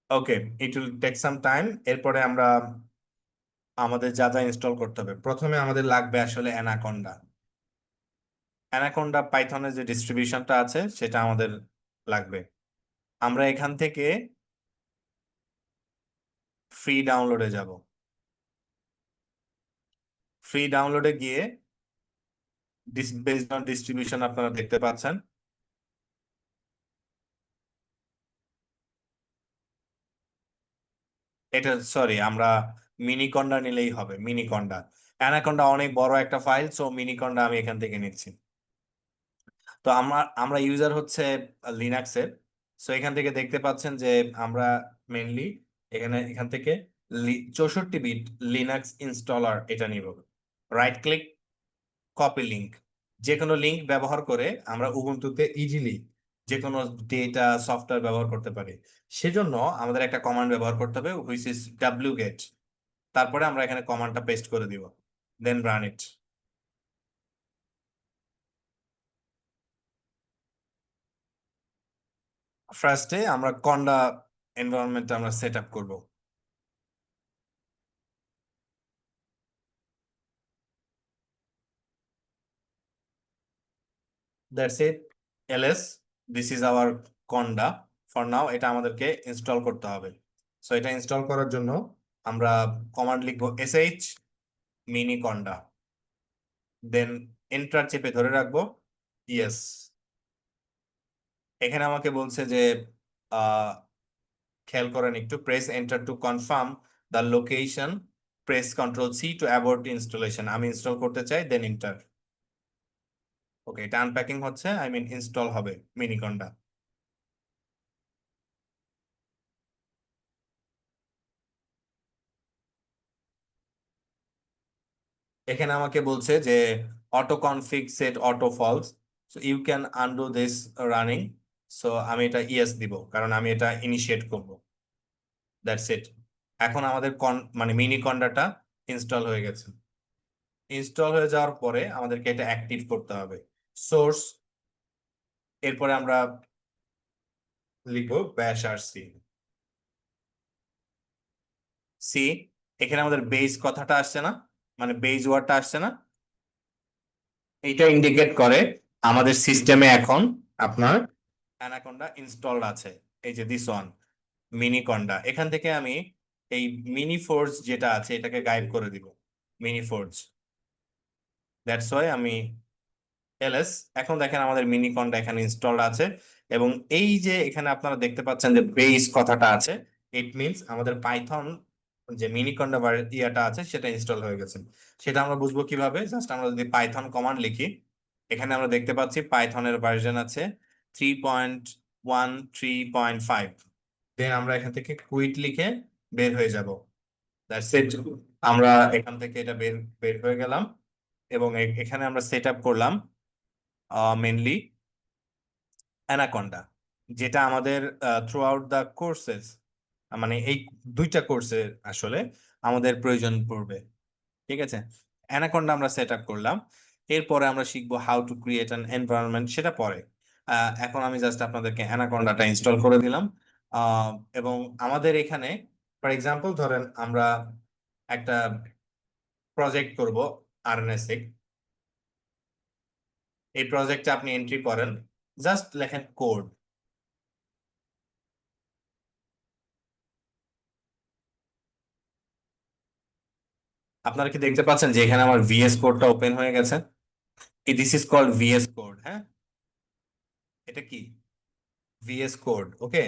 Okay, it will take some time. এরপরে আমরা আমাদের যা যা ইনস্টল করতে হবে, প্রথমে আমাদের লাগবে আসলে অ্যানাকোন্ডা। অ্যানাকোন্ডা পাইথনের যে ডিস্ট্রিবিউশনটা আছে সেটা আমাদের লাগবে। আমরা এখান থেকে ফ্রি ডাউনলোডে যাব। ফ্রি ডাউনলোডে গিয়ে বেসড অন ডিস্ট্রিবিউশন আপনারা দেখতে পাচ্ছেন। এটা সরি, আমরা মিনিকন্ডা নিলেই হবে, মিনিকন্ডা। অ্যানাকন্ডা অনেক বড় একটা ফাইল, সো মিনিকন্ডা আমি এখান থেকে নিচ্ছি। তো আমরা ইউজার হচ্ছে লিনাক্সের। সো এখান থেকে দেখতে পাচ্ছেন যে আমরা মেনলি এখান থেকে 64 বিট লিনাক্স ইনস্টলার এটা নিব। Right click, copy link. যে কোনো লিংক ব্যবহার করে আমরা উবুন্টুতে ইজিলি যে কোনো ডেটা সফটওয়্যার ব্যবহার করতে পারি। সেজন্য আমাদের একটা কমান্ড ব্যবহার করতে হবে, হুইচ ইজ wget। তারপরে আমরা এখানে কমান্ডটা পেস্ট করে দিব, দেন রান ইট। ফার্স্টে আমরা কন্ডা এনভায়রনমেন্টটা আমরা সেট আপ করবো। That's it, ls this is our conda for now. এটা আমাদেরকে ইনস্টল করতে হবে। সো এটা ইনস্টল করার জন্য আমরা কমান্ড লিখবো sh মিনি কন্ডা, দেন এন্টার চেপে ধরে রাখবো, ইয়েস। এখানে আমাকে বলছে যে খেয়াল করেন একটু, press enter to confirm the location, press control C to abort installation. আমি ইনস্টল করতে চাই, দেন এন্টার। ওকে, এটা আনপ্যাকিং হচ্ছে, আই মিন ইনস্টল হবে মিনিকন্ডা। এখানে আমাকে বলছে যে auto config set auto false, so you can undo this running. So আমি এটা ইয়েস দিব, কারণ আমি এটা ইনিশিয়েট করব। That's it. এখন আমাদের মানে মিনি কন্ডাটা ইনস্টল হয়ে গেছে। ইনস্টল হয়ে যাওয়ার পরে আমাদেরকে এটা অ্যাক্টিভ করতে হবে, সোর্স। এরপরে আমরা লিখবো ব্যাশ আর সি। সি, এখানে আমাদের বেস কথাটা আসছে না, মানে বেস ওয়ার্ডটা আসছে না, এইটা ইন্ডিকেট করে আমাদের সিস্টেমে এখন আপনার অ্যানাকন্ডা ইনস্টলড আছে। এই যে দিস ওয়ান মিনিকন্ডা। এখান থেকে আমি এই মিনি ফোর্স যেটা আছে এটাকে গায়েব করে দিব, মিনি ফোর্স। দ্যাটস ওয়াই আমি ls। এখন দেখেন আমাদের মিনিকন্ডা এখানে ইনস্টলড আছে, এবং এই যে এখানে আপনারা দেখতে পাচ্ছেন যে বেস কথাটা আছে, ইট মিনস আমাদের পাইথন যে মিনিকন্ডা ইয়াটা আছে সেটা ইনস্টল হয়ে গেছে। সেটা আমরা বুঝবো কিভাবে? জাস্ট আমরা যদি পাইথন কমান্ড লিখি, এখানে আমরা দেখতে পাচ্ছি পাইথনের ভার্সন আছে 3.1.3.5। দেন আমরা এখান থেকে কুইট লিখে বের হয়ে যাব। That's it. আমরা এখান থেকে এটা বের বের হয়ে গেলাম, এবং এখানে আমরা সেট আপ করলাম মেনলি অ্যানাকন্ডা, যেটা আমাদের থ্রু আউট দ্য কোর্সেস, মানে এই দুইটা কোর্সে আসলে আমাদের প্রয়োজন পড়বে। ঠিক আছে, অ্যানাকন্ডা আমরা সেট আপ করলাম। এরপরে আমরা শিখবো how to create an environment, সেটা পরে। এখন আমি জাস্ট আপনাদেরকে অ্যানাকন্ডাটা ইনস্টল করে দিলাম। এবং আমাদের এখানে ফর এক্সাম্পল ধরেন আমরা একটা প্রজেক্ট করব RNA-seq। এই প্রজেক্টে আপনি এন্ট্রি করেন, জাস্ট লেখেন কোড। আপনারা কি দেখতে পাচ্ছেন যে এখানে আমার VS কোডটা ওপেন হয়ে গেছে? This is called VS code. হ্যাঁ, এটা কি VS কোড। ওকে,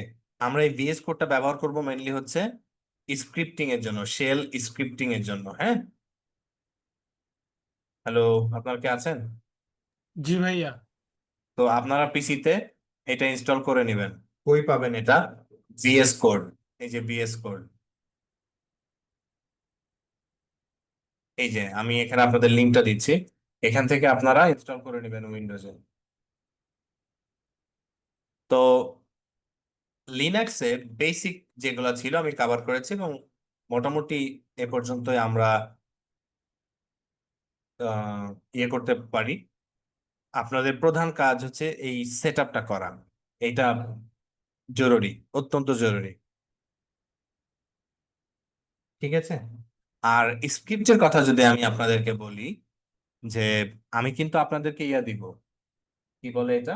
আমরা এই VS কোডটা ব্যবহার করব মেইনলি হচ্ছে স্ক্রিপ্টিং এর জন্য, শেল স্ক্রিপ্টিং এর জন্য। হ্যাঁ, হ্যালো, আপনারা কি আছেন? জি ভাইয়া। তো আপনারা পিসিতে এটা ইনস্টল করে নেবেন। কই পাবেন এটা? VS code. এই যে VS কোড, এই যে আমি এখানে আপনাদের লিঙ্কটা দিচ্ছি, এখান থেকে আপনারা ইনস্টল করে নেবেন উইন্ডোজে। তো লিনাক্সে বেসিক যেগুলো ছিল আমি কভার করেছি, এবং মোটামুটি এ পর্যন্তই আমরা ইয়ে করতে পারি। আপনাদের প্রধান কাজ হচ্ছে এই সেট আপটা করা, এটা জরুরি, অত্যন্ত জরুরি। ঠিক আছে, আর স্ক্রিপ্টের কথা যদি আমি আপনাদেরকে বলি, যে আমি কিন্তু আপনাদেরকে ইয়া দিব, কি বলে এটা,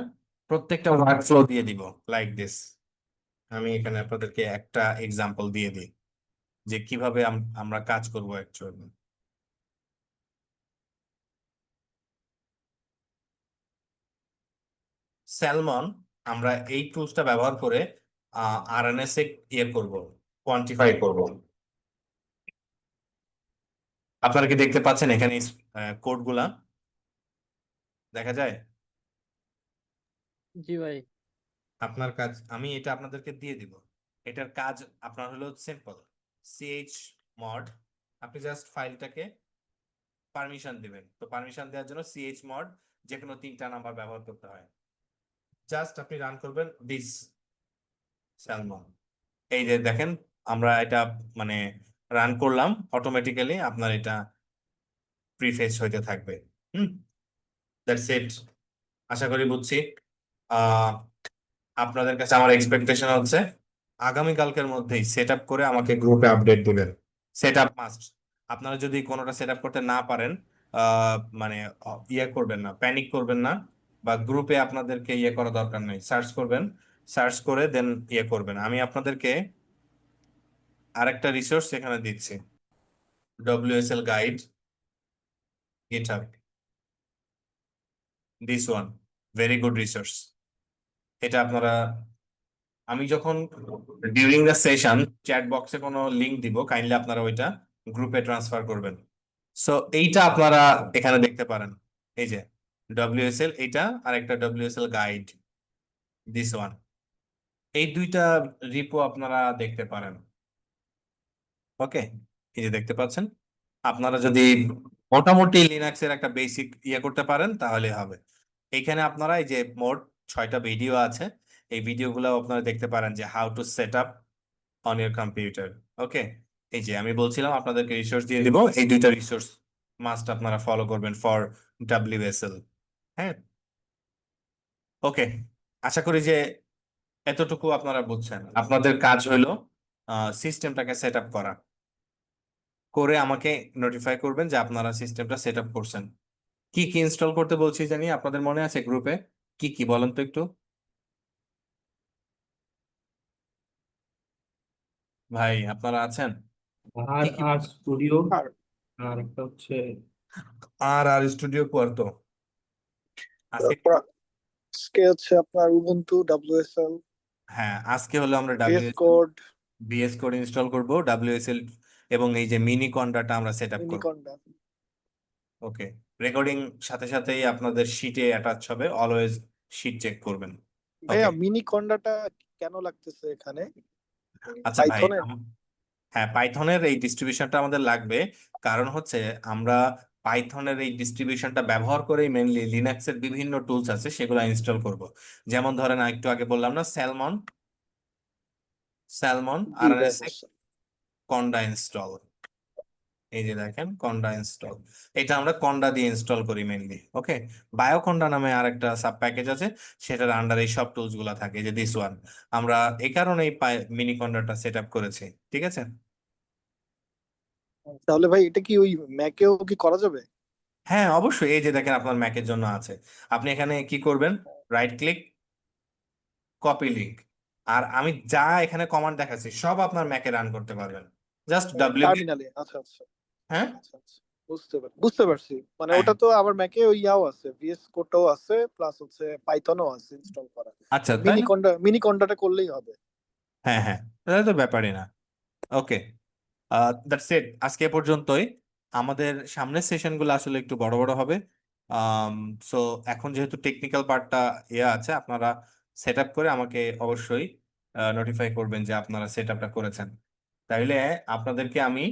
প্রত্যেকটা ওয়ার্কফ্লো দিয়ে দিব, লাইক দিস। আমি এখানে আপনাদেরকে একটা এক্সাম্পল দিয়ে দিই যে কিভাবে আমরা কাজ করব অ্যাকচুয়ালি। স্যালমন, আমরা এই টুলসটা ব্যবহার করে আরএনএস এ করব, কোয়ান্টিফাই করব। আপনারা কি দেখতে পাচ্ছেন এখানে কোডগুলা দেখা যায়? জি ভাই। আপনার কাজ, আমি এটা আপনাদেরকে দিয়ে দিব। এটার কাজ আপনার হলো সিম্পল, ch mod, আপনি জাস্ট ফাইলটাকে পারমিশন দিবেন। তো পারমিশন দেওয়ার জন্য ch mod যে কোনো 3টা নাম্বার ব্যবহার করতে হয়। জাস্ট আপনি রান করবেন দিস স্যালমন। এই যে দেখেন আমরা এটা মানে রান করলাম, অটোমেটিক্যালি আপনার এটা প্রিফেচ হইতে থাকবে। That's it. আশা করি বুঝছি। আহ আপনাদের কাছে আমার এক্সপেকটেশন হচ্ছে আগামীকালকের মধ্যেই সেট আপ করে আমাকে গ্রুপে আপডেট দিবেন। Set up must. আপনারা যদি কোনোটা সেট আপ করতে না পারেন মানে করবেন না, প্যানিক করবেন না, বা গ্রুপে আপনাদেরকে করা দরকার নেই, সার্চ করবেন, সার্চ করে দেন করবেন। আমি আপনাদেরকে আরেকটা রিসোর্স এখানে দিচ্ছি, WSL guide GitHub, this one, very good resource. এটা আপনারা, আমি যখন ডিউরিং দ্য সেশন চ্যাট বক্সে কোনো লিংক দিব, কাইন্ডলি আপনারা ওইটা গ্রুপে ট্রান্সফার করবেন। সো এইটা আপনারা এখানে দেখতে পারেন, এই যে WSL এইটা, আর একটা WSL গাইড, দিস ওয়ান। এই দুইটা রিপো আপনারা দেখতে পারেন। ওকে, এই যে দেখতে পাচ্ছেন। আপনারা যদি মোটামুটি লিনাক্সের একটা বেসিক করতে পারেন তাহলে হবে। এখানে আপনারা এই যে মোট 6টা ভিডিও আছে, এই ভিডিওগুলো আপনারা দেখতে পারেন যে how to set up on your computer. Okay, এই যে আমি বলছিলাম আপনাদেরকে রিসোর্স দিয়ে দিব, এই দুইটা রিসোর্স মাস্ট আপনারা ফলো করবেন ফর WSL। হ্যাঁ, ওকে, আশা করি যে এতটুকু আপনারা বুঝছেন। আপনাদের কাজ হলো সিস্টেমটাকে সেট আপ করা, করে আমাকে নোটিফাই করবেন যে আপনারা সিস্টেমটা সেট আপ করছেন। কি কি ইনস্টল করতে বলছি জানি, আপনাদের মনে আছে গ্রুপে কি কি বলেন তো একটু ভাই, আপনারা আছেন? আর কি কি? আর স্টুডিও, আর আর একটা হচ্ছে আর স্টুডিও কোয়ার্তো আজকে। তারপর আজকে হচ্ছে আপনার উবুন্টু, WSL, হ্যাঁ, আজকে হলো আমরা VS code, VS code install করব, WSL এবং এই যে মিনি কন্ডাটা আমরা সেট আপ করব। মিনিকন্ডা। ওকে, রেকর্ডিং সাথে সাথেই আপনাদের শিটে অ্যাটাচ হবে, অলওয়েজ শিট চেক করবেন। ভাইয়া ওকে, মিনিকন্ডাটা কেন লাগতেছে এখানে? আচ্ছা ভাই, পাইথনের? হ্যাঁ পাইথনের এই ডিস্ট্রিবিউশনটা আমাদের লাগবে, কারণ হচ্ছে আমরা পাইথনের এই ডিস্ট্রিবিউশনটা ব্যবহার করেই মেইনলি লিনাক্সের বিভিন্ন টুলস আছে সেগুলো ইনস্টল করব। যেমন ধরেন একটু আগে বললাম না, স্যালমন, জি ভাই আরএনএস বুঝছি। কন্ডা ইনস্টল। এই যে দেখেন কন্ডা ইনস্টল, এটা আমরা কন্ডা দিয়ে ইনস্টল করি মেইনলি। ওকে, বায়োকন্ডা নামে আরেকটা সাব প্যাকেজ আছে, সেটার আন্ডার এই সব টুলস গুলা থাকে, যে দিস ওয়ান। আমরা এই কারণেই মিনি কন্ডাটা সেট আপ করেছি। ঠিক আছে, তাহলে ভাই এটা কি ওই ম্যাকেও কি করা যাবে? হ্যাঁ অবশ্যই। এই যে দেখেন আপনার ম্যাকের জন্য আছে, আপনি এখানে কি করবেন, রাইট ক্লিক, কপি লিংক, আর আমি যা এখানে কমান্ড দেখাচ্ছি সব আপনার ম্যাকে রান করতে পারবেন, জাস্ট টার্মিনালে? আচ্ছা আচ্ছা হ্যাঁ আচ্ছা আচ্ছা, বুঝতে পারছি। মানে হ্যাঁ, ওটা তো আমার ম্যাকে ওই ইয়াও আছে, VS কোডটাও আছে, প্লাস হচ্ছে পাইথনও আছে ইনস্টল করা। আচ্ছা তাই না? মিনিকন্ডাটা করলেই হবে। হ্যাঁ হ্যাঁ, তাহলে তো ব্যাপারই না। ওকে, দ্যাটস ইট, আজকে এ পর্যন্তই। আমাদের সামনের সেশনগুলো আসলে একটু বড় বড় হবে। সো এখন যেহেতু টেকনিক্যাল পার্টটা আছে, আপনারা সেট আপ করে আমাকে অবশ্যই নোটিফাই করবেন যে আপনারা সেট আপটা করেছেন। তাইলে আপনাদেরকে আমি